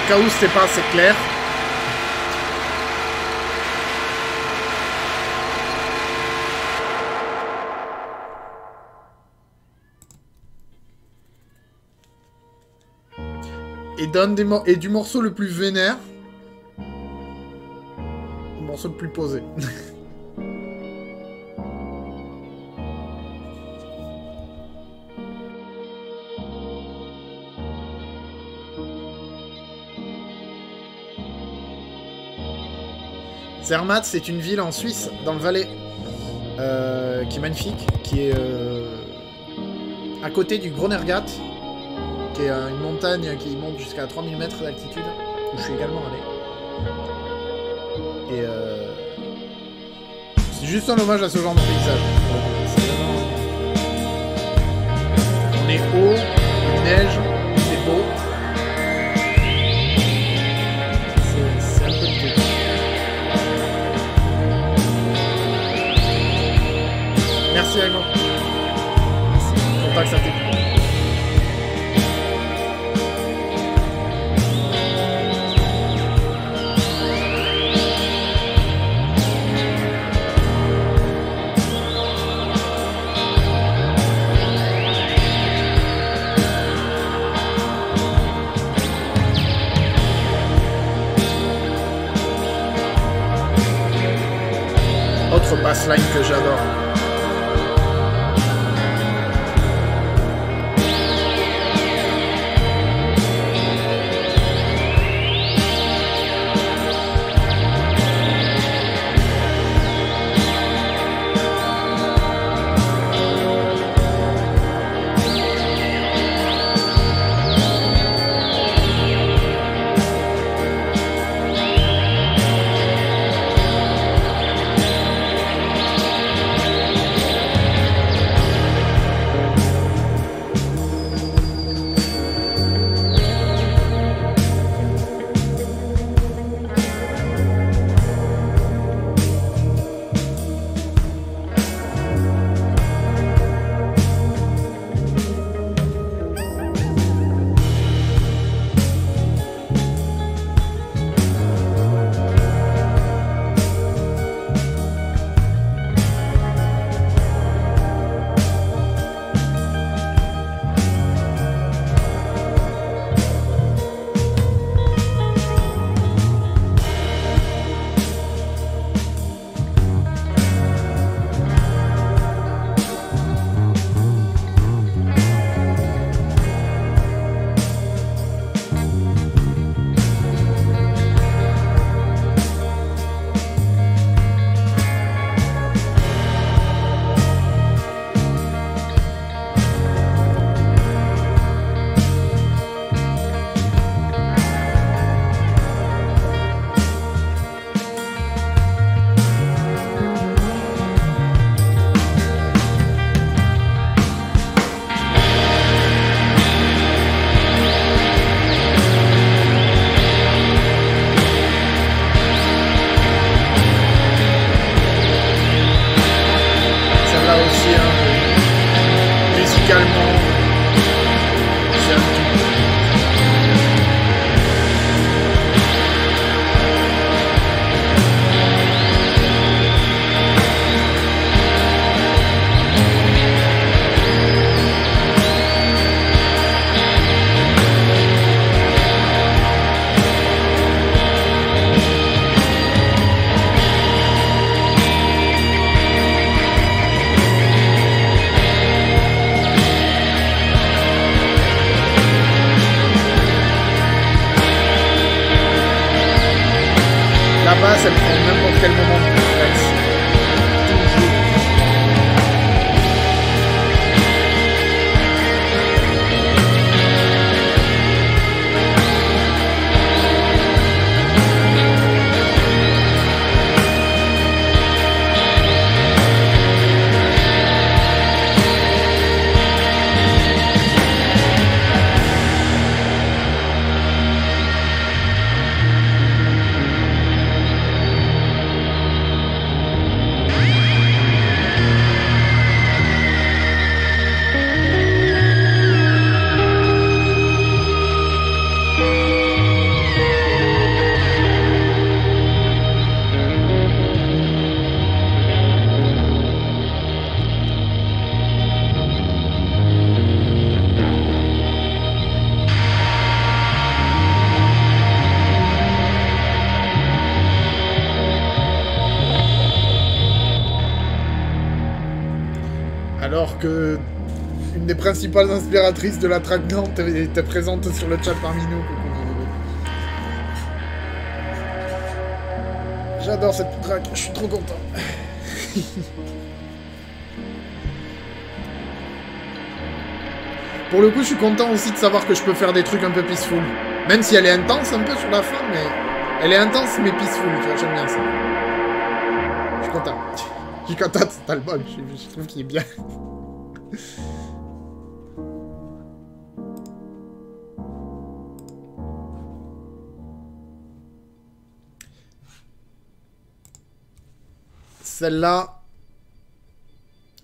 cas où c'était pas assez clair. Et du morceau le plus vénère au morceau le plus posé. Zermatt, c'est une ville en Suisse, dans le Valais, qui est magnifique, qui est à côté du Gronergat, qui est une montagne qui monte jusqu'à 3000 mètres d'altitude, où je suis également allé. Et c'est juste un hommage à ce genre de paysage. Vraiment... On est haut, il neige, c'est beau. C'est un peu le truc. Merci Raymond. Merci. Content que ça t'ait plu. Autre bassline que j'adore. basse, elle prend n'importe quel moment de flex. Toujours. Alors que une des principales inspiratrices de la track Nantes était présente sur le chat parmi nous. J'adore cette track, je suis trop content. Pour le coup, je suis content aussi de savoir que je peux faire des trucs un peu peaceful. Même si elle est intense un peu sur la fin, mais... Elle est intense mais peaceful, tu vois, j'aime bien ça. Je suis content. Je suis content de cet album, je trouve qu'il est bien.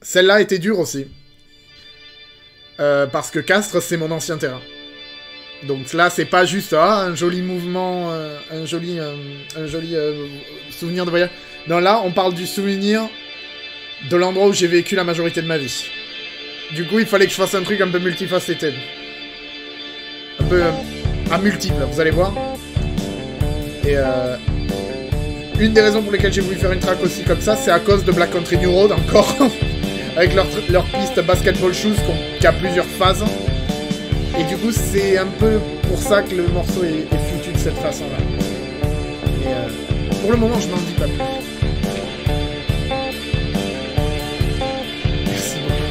Celle-là était dure aussi. Parce que Castres, c'est mon ancien terrain. Donc là, c'est pas juste un joli mouvement, un joli souvenir de voyage. Non, là, on parle du souvenir de l'endroit où j'ai vécu la majorité de ma vie. Du coup, il fallait que je fasse un truc un peu multifaceted. Un peu à multiples, vous allez voir. Et une des raisons pour lesquelles j'ai voulu faire une track aussi comme ça, c'est à cause de Black Country New Road, encore. Avec leur piste Basketball Shoes qui a plusieurs phases. Et du coup, c'est un peu pour ça que le morceau est foutu de cette façon-là. Et pour le moment, je n'en dis pas plus. Merci beaucoup.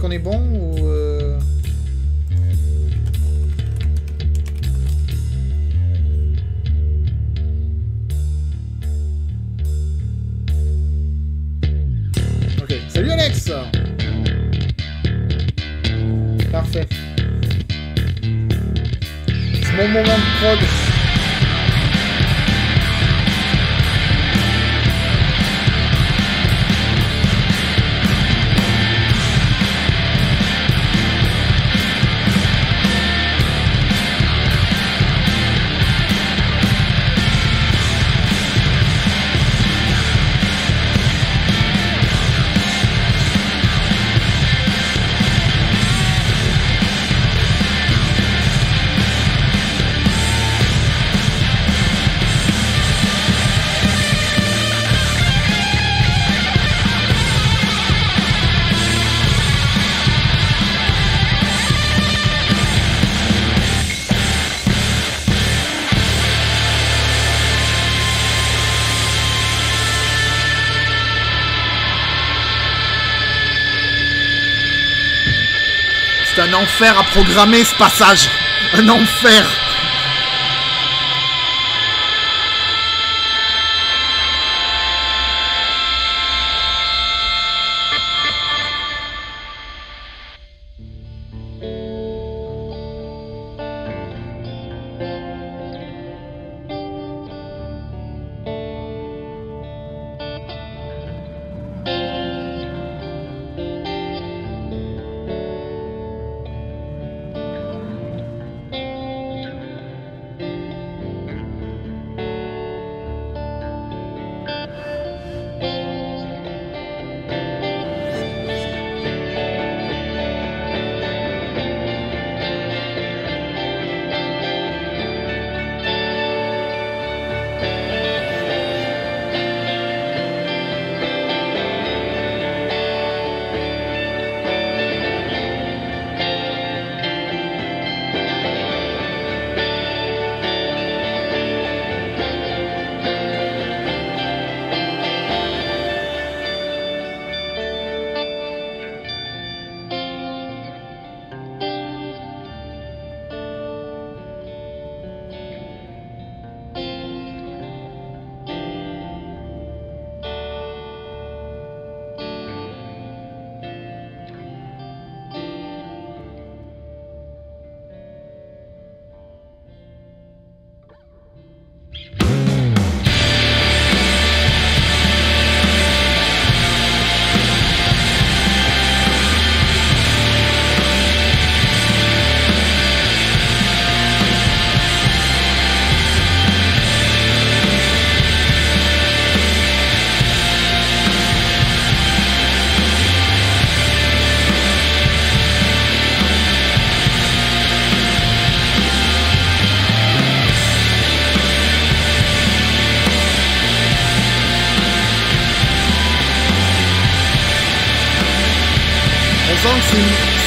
On est bon ou Ok, salut Alex. Parfait. C'est mon moment de prod. C'est un enfer à programmer ce passage. Un enfer. sens que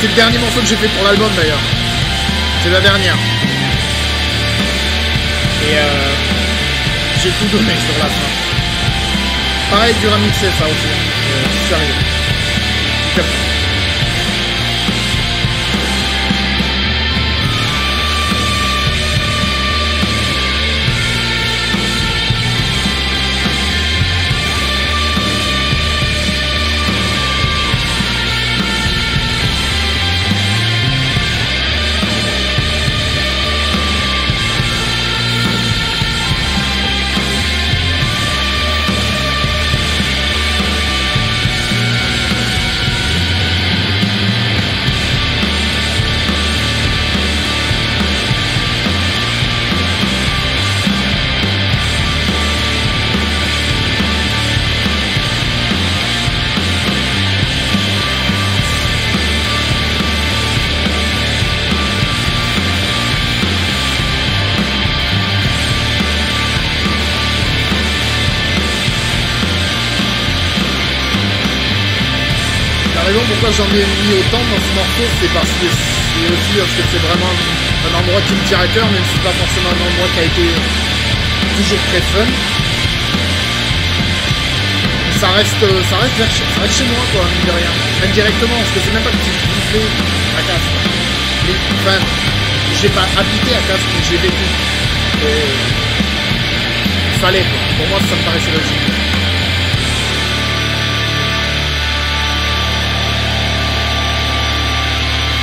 c'est le dernier morceau que j'ai fait pour l'album d'ailleurs. C'est la dernière. Et j'ai tout donné sur la fin. Pareil, dur à mixer ça aussi. Sérieux. Pourquoi j'en ai mis autant dans ce morceau, c'est parce que c'est vraiment un endroit qui me tient à cœur, même si c'est pas forcément un endroit qui a été toujours très fun. Ça reste chez moi, quoi, mine de rien. Indirectement, parce que c'est même pas que j'ai vivais à Castres. Enfin, j'ai pas habité à Castres, mais j'ai vécu. Et il fallait, quoi. Pour moi, ça me paraissait logique.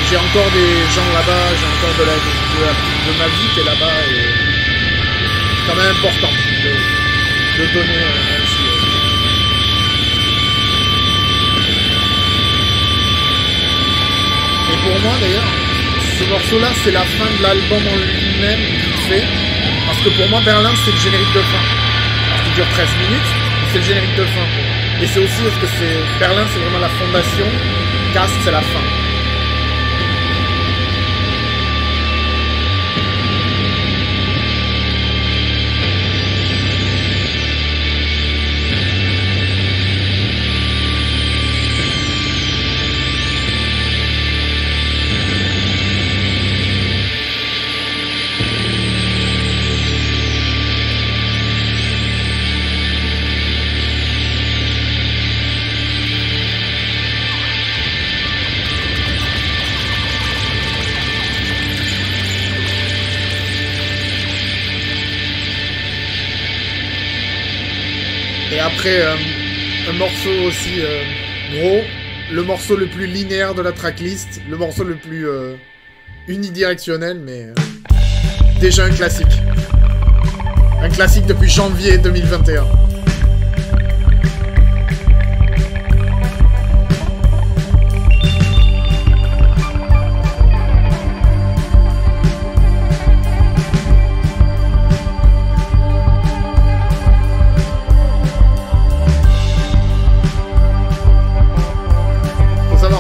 J'ai encore des gens là-bas, j'ai encore de ma vie qui est là-bas et c'est quand même important de donner ainsi. Et pour moi d'ailleurs, ce morceau-là c'est la fin de l'album en lui-même vite fait, parce que pour moi Berlin c'est le générique de fin. Alors qu'il dure 13 minutes, c'est le générique de fin. Et c'est aussi parce que Berlin c'est vraiment la fondation, Castres c'est la fin. Et après, un morceau aussi gros, le morceau le plus linéaire de la tracklist, le morceau le plus unidirectionnel, mais déjà un classique. Un classique depuis janvier 2021.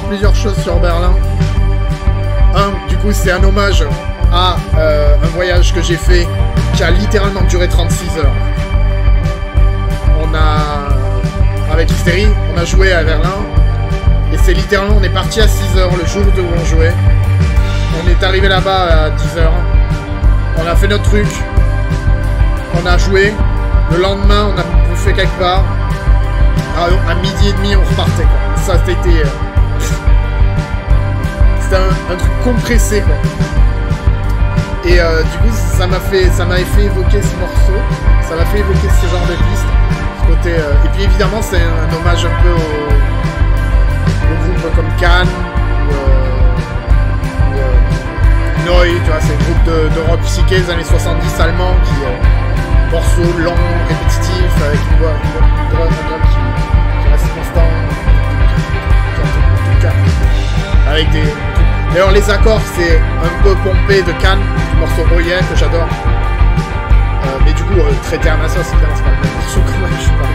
Plusieurs choses sur Berlin. Du coup, c'est un hommage à un voyage que j'ai fait qui a littéralement duré 36 heures. Avec Hystérie, on a joué à Berlin et c'est littéralement, on est parti à 6 heures le jour où on jouait. On est arrivé là-bas à 10 heures. On a fait notre truc. On a joué. Le lendemain, on a bouffé quelque part. À midi et demi, on repartait, quoi. Ça, c'était... C'était un truc compressé, quoi. Et du coup, ça m'a fait évoquer ce morceau. Ça m'a fait évoquer ce genre de piste. Ce côté, et puis évidemment, c'est un hommage un peu au groupe comme Cannes, Neu, tu vois, c'est un groupe de rock psyché des années 70 allemands qui morceaux longs, répétitifs, avec une voix qui reste constant, avec des... D'ailleurs, les accords, c'est un peu pompé de Cannes, du morceau Royen que j'adore. Mais du coup, traité à ma sauce, c'est pas le même morceau quand même, je suis pas.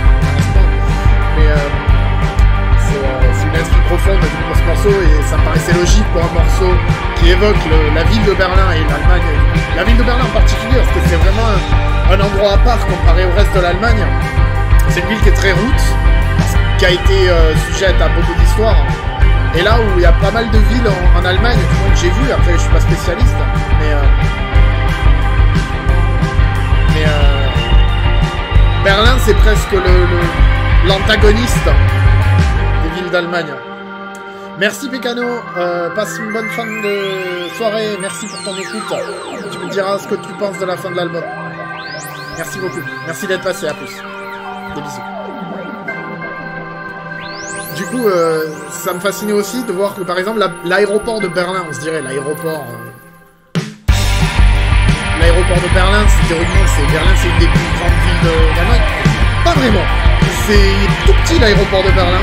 Mais c'est une inspiration profonde pour ce morceau et ça me paraissait logique pour un morceau qui évoque la ville de Berlin et l'Allemagne. La ville de Berlin en particulier, parce que c'est vraiment un endroit à part comparé au reste de l'Allemagne. C'est une ville qui est très route, qui a été sujette à beaucoup d'histoires. Et là où il y a pas mal de villes en Allemagne, donc j'ai vu, après je suis pas spécialiste, mais Berlin c'est presque l'antagoniste des villes d'Allemagne. Merci Pécano, passe une bonne fin de soirée, merci pour ton écoute. Tu me diras ce que tu penses de la fin de l'album. Merci beaucoup, merci d'être passé, à plus. Des bisous. Du coup, ça me fascinait aussi de voir que par exemple l'aéroport de Berlin, on se dirait l'aéroport de Berlin, théoriquement Berlin c'est une des plus grandes villes d'Allemagne. Pas vraiment, c'est tout petit l'aéroport de Berlin.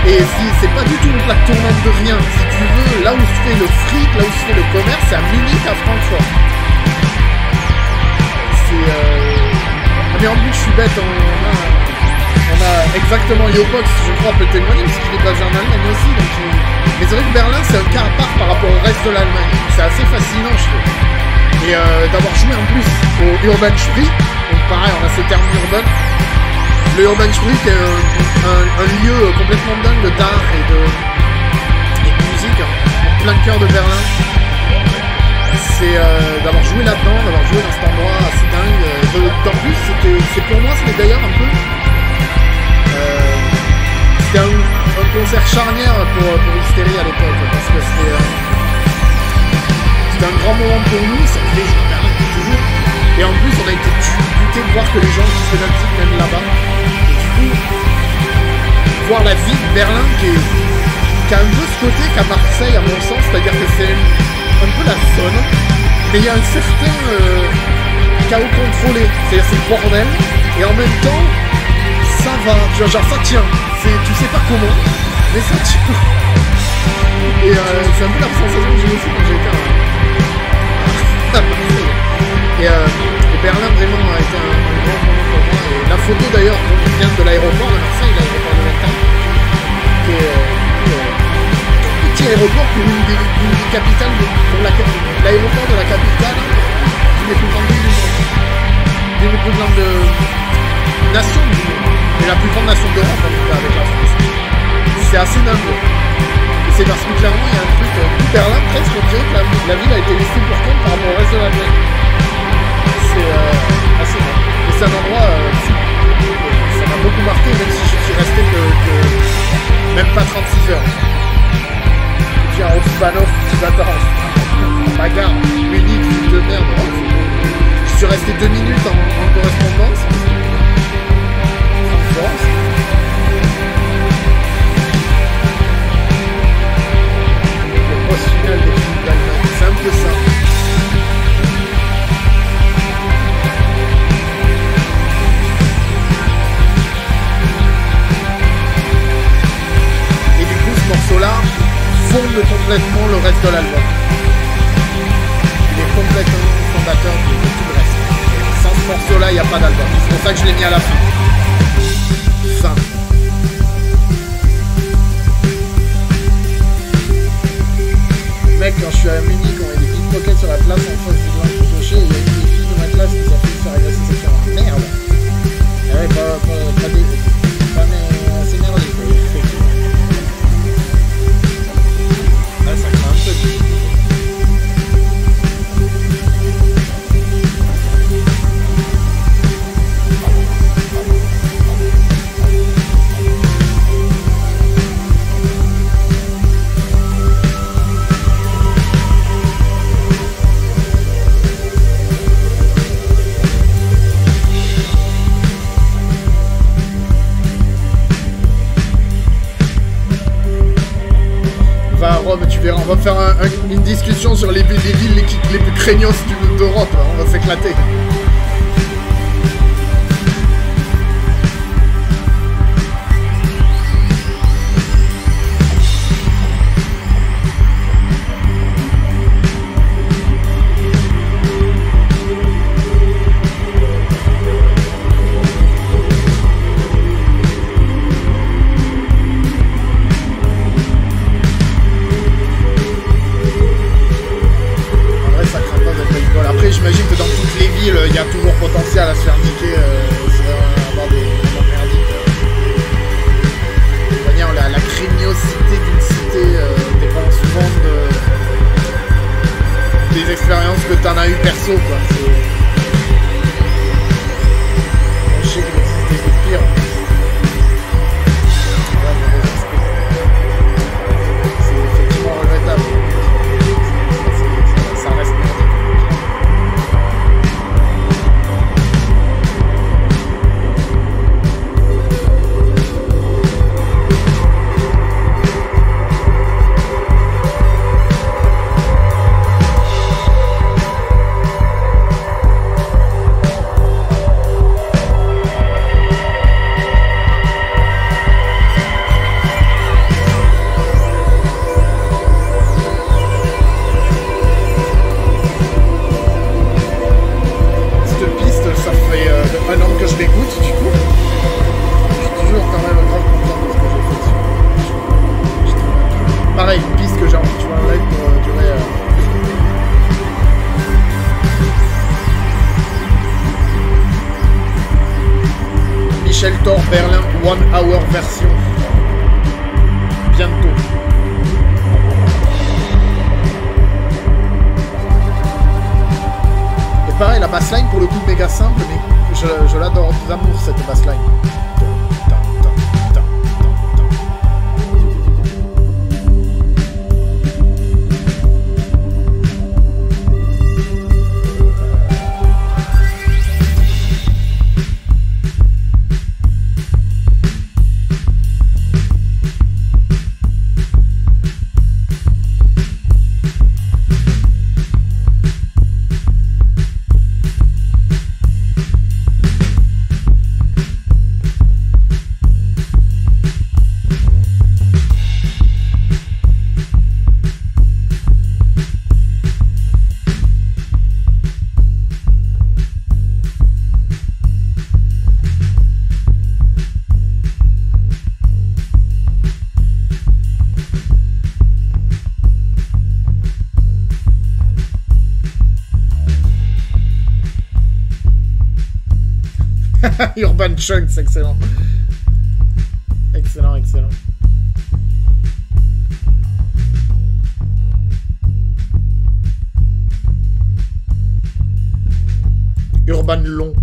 Et si c'est pas du tout une plaque tournante de rien, si tu veux, là où se fait le fric, là où se fait le commerce, c'est à Munich, à Francfort. C'est Ah mais en plus je suis bête, on a exactement Yopox, je crois, peut témoigner, parce qu'il est basé en Allemagne aussi. Donc, mais c'est vrai que Berlin c'est un cas à part par rapport au reste de l'Allemagne. C'est assez fascinant je trouve. Et d'avoir joué en plus au Urban Spree, donc pareil on a ce terme urbain. Le Urban Spree est un lieu complètement dingue d'art et de musique, en plein cœur de Berlin. C'est d'avoir joué là-dedans, d'avoir joué dans cet endroit assez dingue. En plus, c'est pour moi, c'était d'ailleurs un peu... c'était un concert charnière pour Hystérie à l'époque, parce que c'était un grand moment pour nous, ça fait jouer Berlin toujours. Et en plus, on a été buté de voir que les gens qui faisaient la musique même là-bas. Voir la ville de Berlin qui a un peu ce côté qu'à Marseille à mon sens, c'est-à-dire que c'est un peu la zone, mais il y a un certain chaos contrôlé, c'est-à-dire c'est le bordel, et en même temps ça va, genre ça tient, tu sais pas comment, mais ça tient. Et c'est un peu la sensation que j'ai aussi quand j'étais à Marseille. Et Berlin vraiment a été un grand moment pour moi. Et la photo d'ailleurs vient de l'aéroport de Marseille, l'aéroport de Vincennes, qui est un petit aéroport pour une des capitales, l'aéroport de la capitale d'une des plus grandes villes du monde, d'une des plus grandes nations du monde, et la plus grande nation d'Europe en tout cas avec la France. C'est assez dingue. Et c'est parce que clairement il y a un truc, Berlin presque on dirait que la ville a été laissée pour compte par rapport au reste de la ville. C'est assez bien. Et c'est un endroit ça m'a beaucoup marqué, même si je suis resté que même pas 36 heures. Et puis un Roxbanov qui t'attend. Bagarre, Munich, ville de merde. Je suis resté 2 minutes en correspondance. En France. Le post final des films d'Allemagne, c'est un peu ça. Morceau-là fonde complètement le reste de l'album. Il est complètement fondateur de tout le reste. Et sans ce morceau-là, il n'y a pas d'album. C'est pour ça que je l'ai mis à la fin. Fin. Mec, quand je suis à Munich, on a des pickpockets sur la place en face du blanc du clocher, il y a une des filles de ma classe qui s'est fait faire agresser sexuellement. Merde. Ouais, pas c'est merdique. Ça craint un peu. Tu verras, on va faire une discussion sur les villes les plus craignos d'Europe, on va s'éclater. a eu perso, quoi. Je sais qu'il existe des trucs pires. C'est effectivement regrettable. Ça reste merdique. Shelter Berlin 1 Hour version. Bientôt. Et pareil, la bassline pour le coup méga simple, mais je l'adore d'amour cette bassline. Urban Chunks, excellent. Excellent, excellent. Urban Long.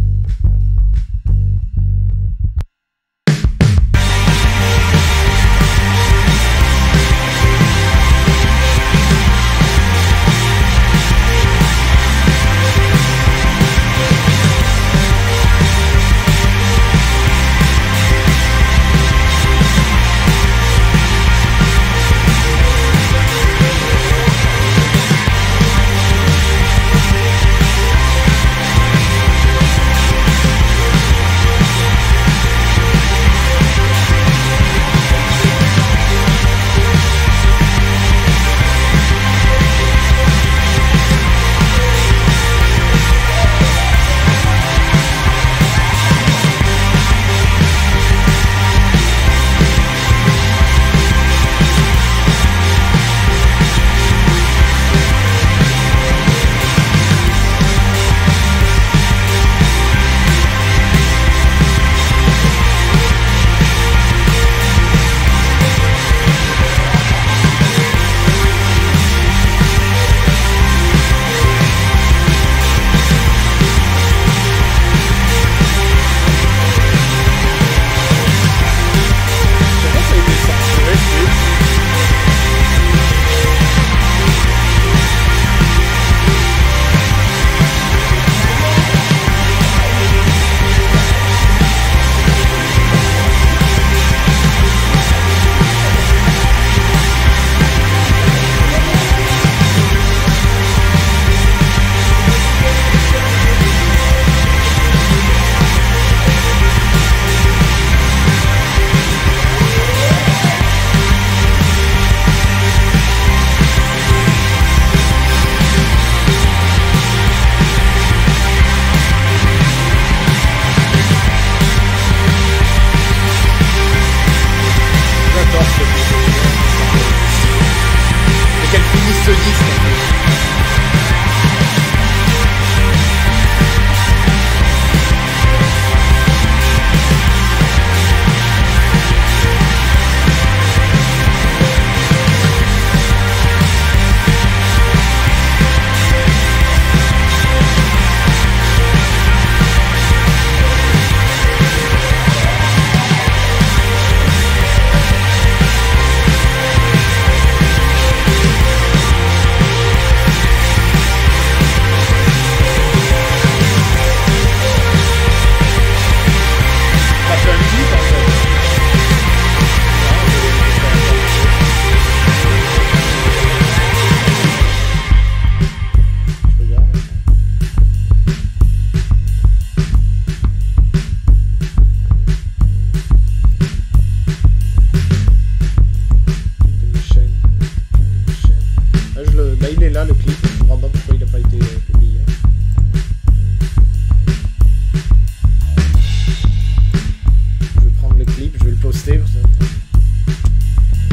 sûr.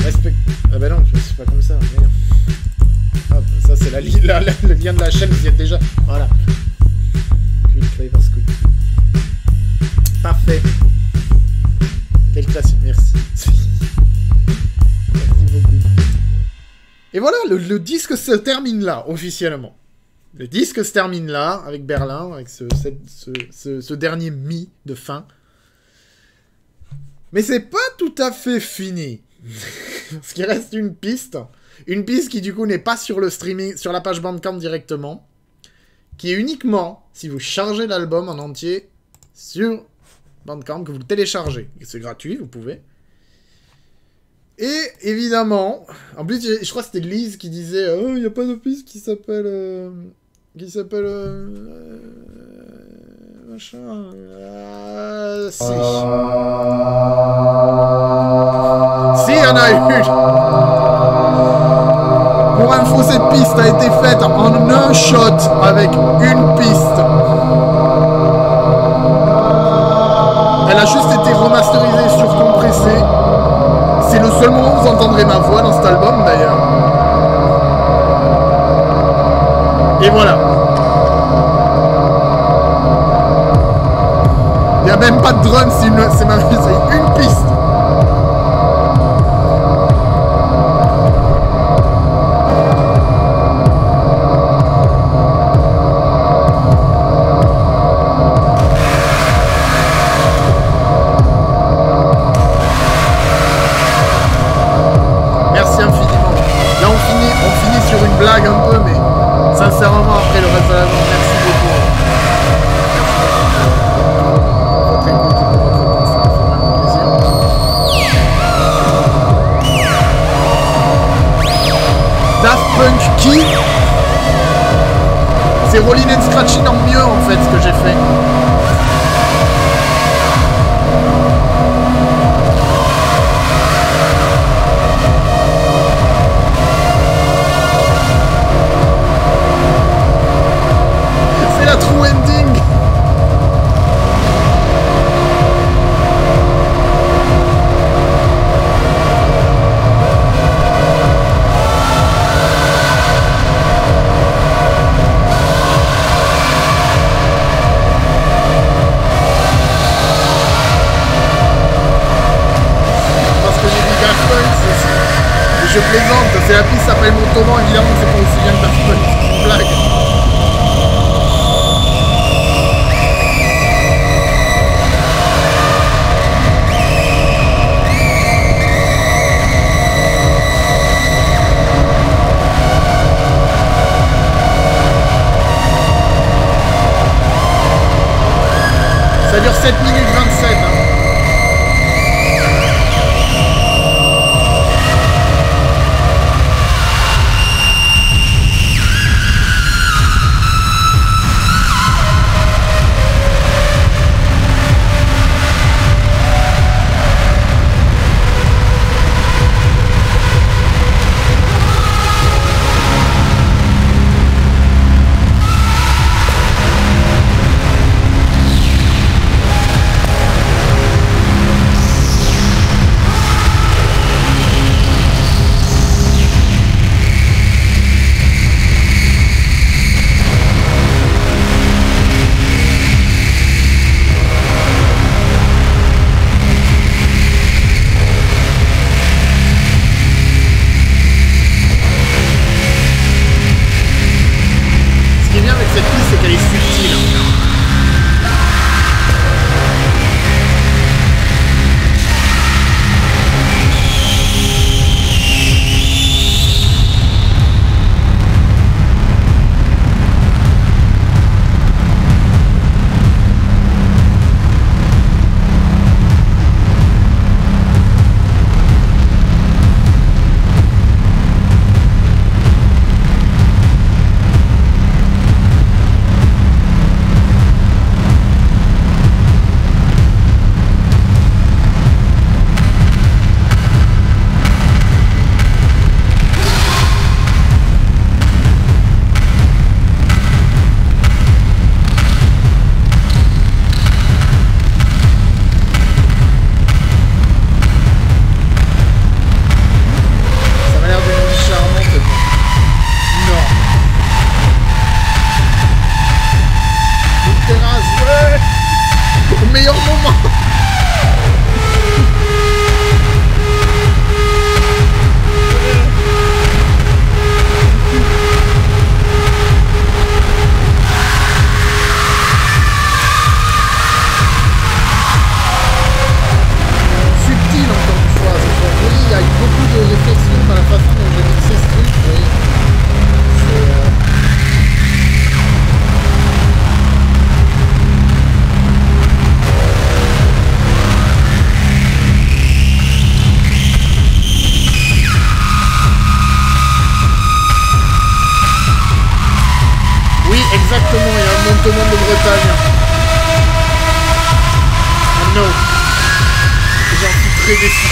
Respect... Ah bah non, c'est pas comme ça. Merde. Hop, ça c'est le lien de la chaîne, vous y êtes déjà. Voilà. Parfait. Quel classique, merci. Merci beaucoup. Et voilà, le disque se termine là, officiellement. Le disque se termine là, avec Berlin, avec ce dernier mi de fin. Mais c'est pas tout à fait fini. Parce qu'il reste une piste. Une piste qui, du coup, n'est pas sur le streaming, sur la page Bandcamp directement. Qui est uniquement, si vous chargez l'album en entier sur Bandcamp, que vous le téléchargez. C'est gratuit, vous pouvez. Et, évidemment, en plus, je crois que c'était Lise qui disait « Oh, il n'y a pas de piste qui s'appelle... machin... si. Si, il y en a une. Pour info, cette piste a été faite en un shot avec une piste. Elle a juste été remasterisée, surcompressée. C'est le seul moment où vous entendrez ma voix dans cet album, d'ailleurs. Et voilà. Il n'y a même pas de drum, c'est une piste. Merci infiniment. Là, on finit sur une blague un peu, mais sincèrement, après le reste de l'album, merci beaucoup. Votre écoute et pour votre temps, ça me fait vraiment plaisir. Daft Punk qui? C'est Rollin' and Scratchin' en mieux, en fait, ce que j'ai fait. C'est la true ending. Je plaisante, c'est la piste s'appelle Montauban, évidemment c'est pas aussi bien que Daft Punk, c'est une blague. Ça dure 7 minutes 27, hein. les défis.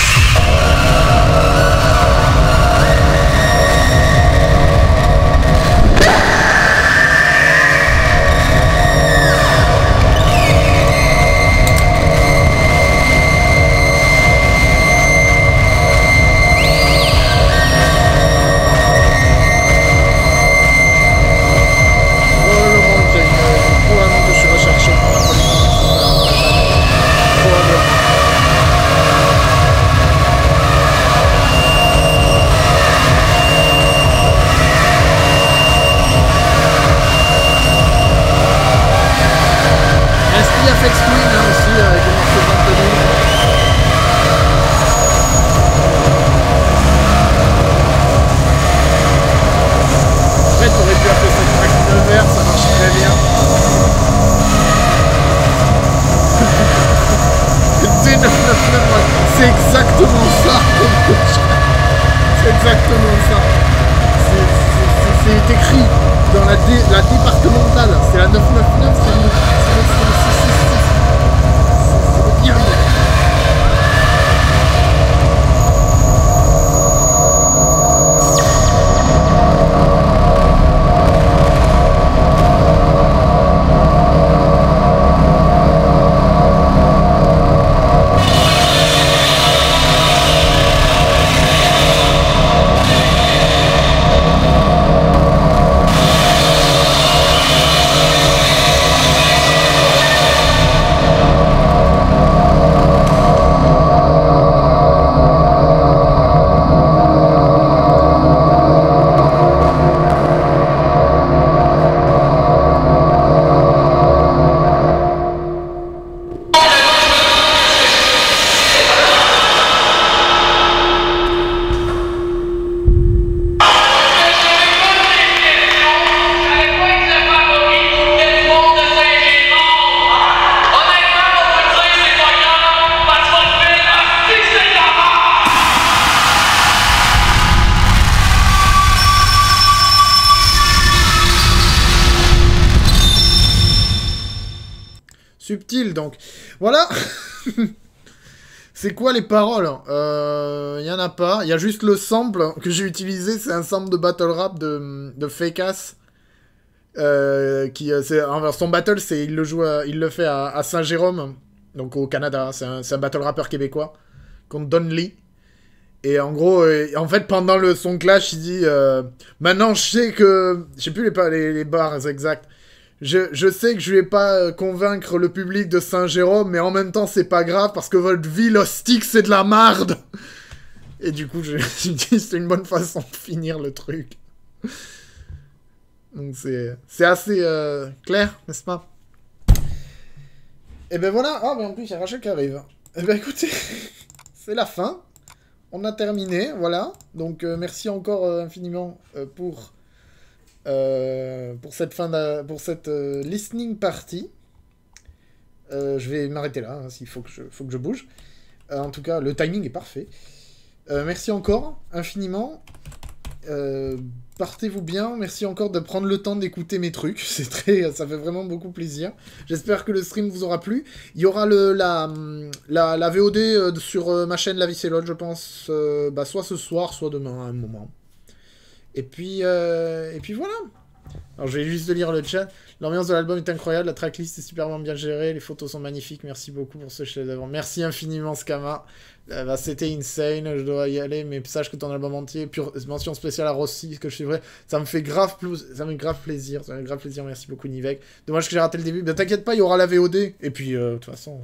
C'est exactement ça. C'est exactement ça. C'est écrit dans la départementale. C'est la 999, c'est le 666. C'est le subtil, donc. Voilà. C'est quoi les paroles? Y en a pas. Il y a juste le sample que j'ai utilisé. C'est un sample de battle rap de Fake-Ass. Son battle, il le fait à Saint-Jérôme, donc au Canada. C'est un battle rapper québécois contre Don Lee. Et en gros, en fait, pendant son clash, il dit maintenant, je sais que... Je sais plus les barres exactes. Je sais que je vais pas convaincre le public de Saint-Jérôme, mais en même temps, c'est pas grave, parce que votre ville hostique, c'est de la marde. Et du coup, je me suis dit, c'est une bonne façon de finir le truc. Donc c'est assez clair, n'est-ce pas? Et ben voilà. Ah, mais en plus, il y a Rachel qui arrive. Et ben écoutez, c'est la fin. On a terminé, voilà. Donc merci encore infiniment pour cette listening party. Je vais m'arrêter là, hein, s'il faut que je bouge. En tout cas, le timing est parfait. Merci encore, infiniment. Partez-vous bien. Merci encore de prendre le temps d'écouter mes trucs. Ça fait vraiment beaucoup plaisir. J'espère que le stream vous aura plu. Il y aura la VOD sur ma chaîne La Vie c'est l'autre, je pense, soit ce soir, soit demain, à un moment. Et puis voilà. Alors, je vais juste lire le chat. L'ambiance de l'album est incroyable, la tracklist est superment bien gérée, les photos sont magnifiques, merci beaucoup pour ce chef-d'œuvre. Merci infiniment, Skama. C'était insane, je dois y aller, mais sache que ton album entier, pure mention spéciale à Rossi, que je suis vrai, ça me fait grave plaisir, merci beaucoup, Nivek. Dommage que j'ai raté le début, mais t'inquiète pas, il y aura la VOD, et puis, de toute façon,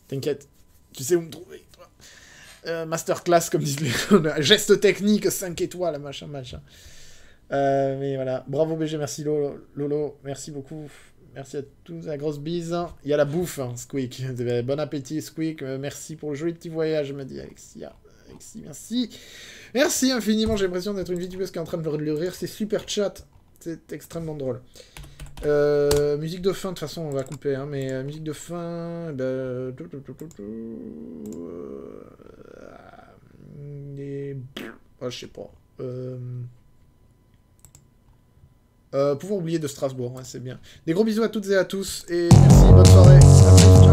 t'inquiète, tu sais où me trouver, toi. Masterclass, comme disent les gestes techniques, 5 étoiles, machin. Mais voilà, bravo BG, merci Lolo, merci beaucoup, merci à tous, la grosse bise. Il y a la bouffe, hein, Squeak, bon appétit Squeak, merci pour le joli petit voyage, me dit Alexis, merci infiniment, j'ai l'impression d'être une vidéo qui est en train de le rire, c'est super chat, c'est extrêmement drôle. Musique de fin, de toute façon on va couper, hein, mais musique de fin, je sais pas. Pouvoir oublier de Strasbourg, ouais, c'est bien. Des gros bisous à toutes et à tous, et merci, bonne soirée. À plus, ciao.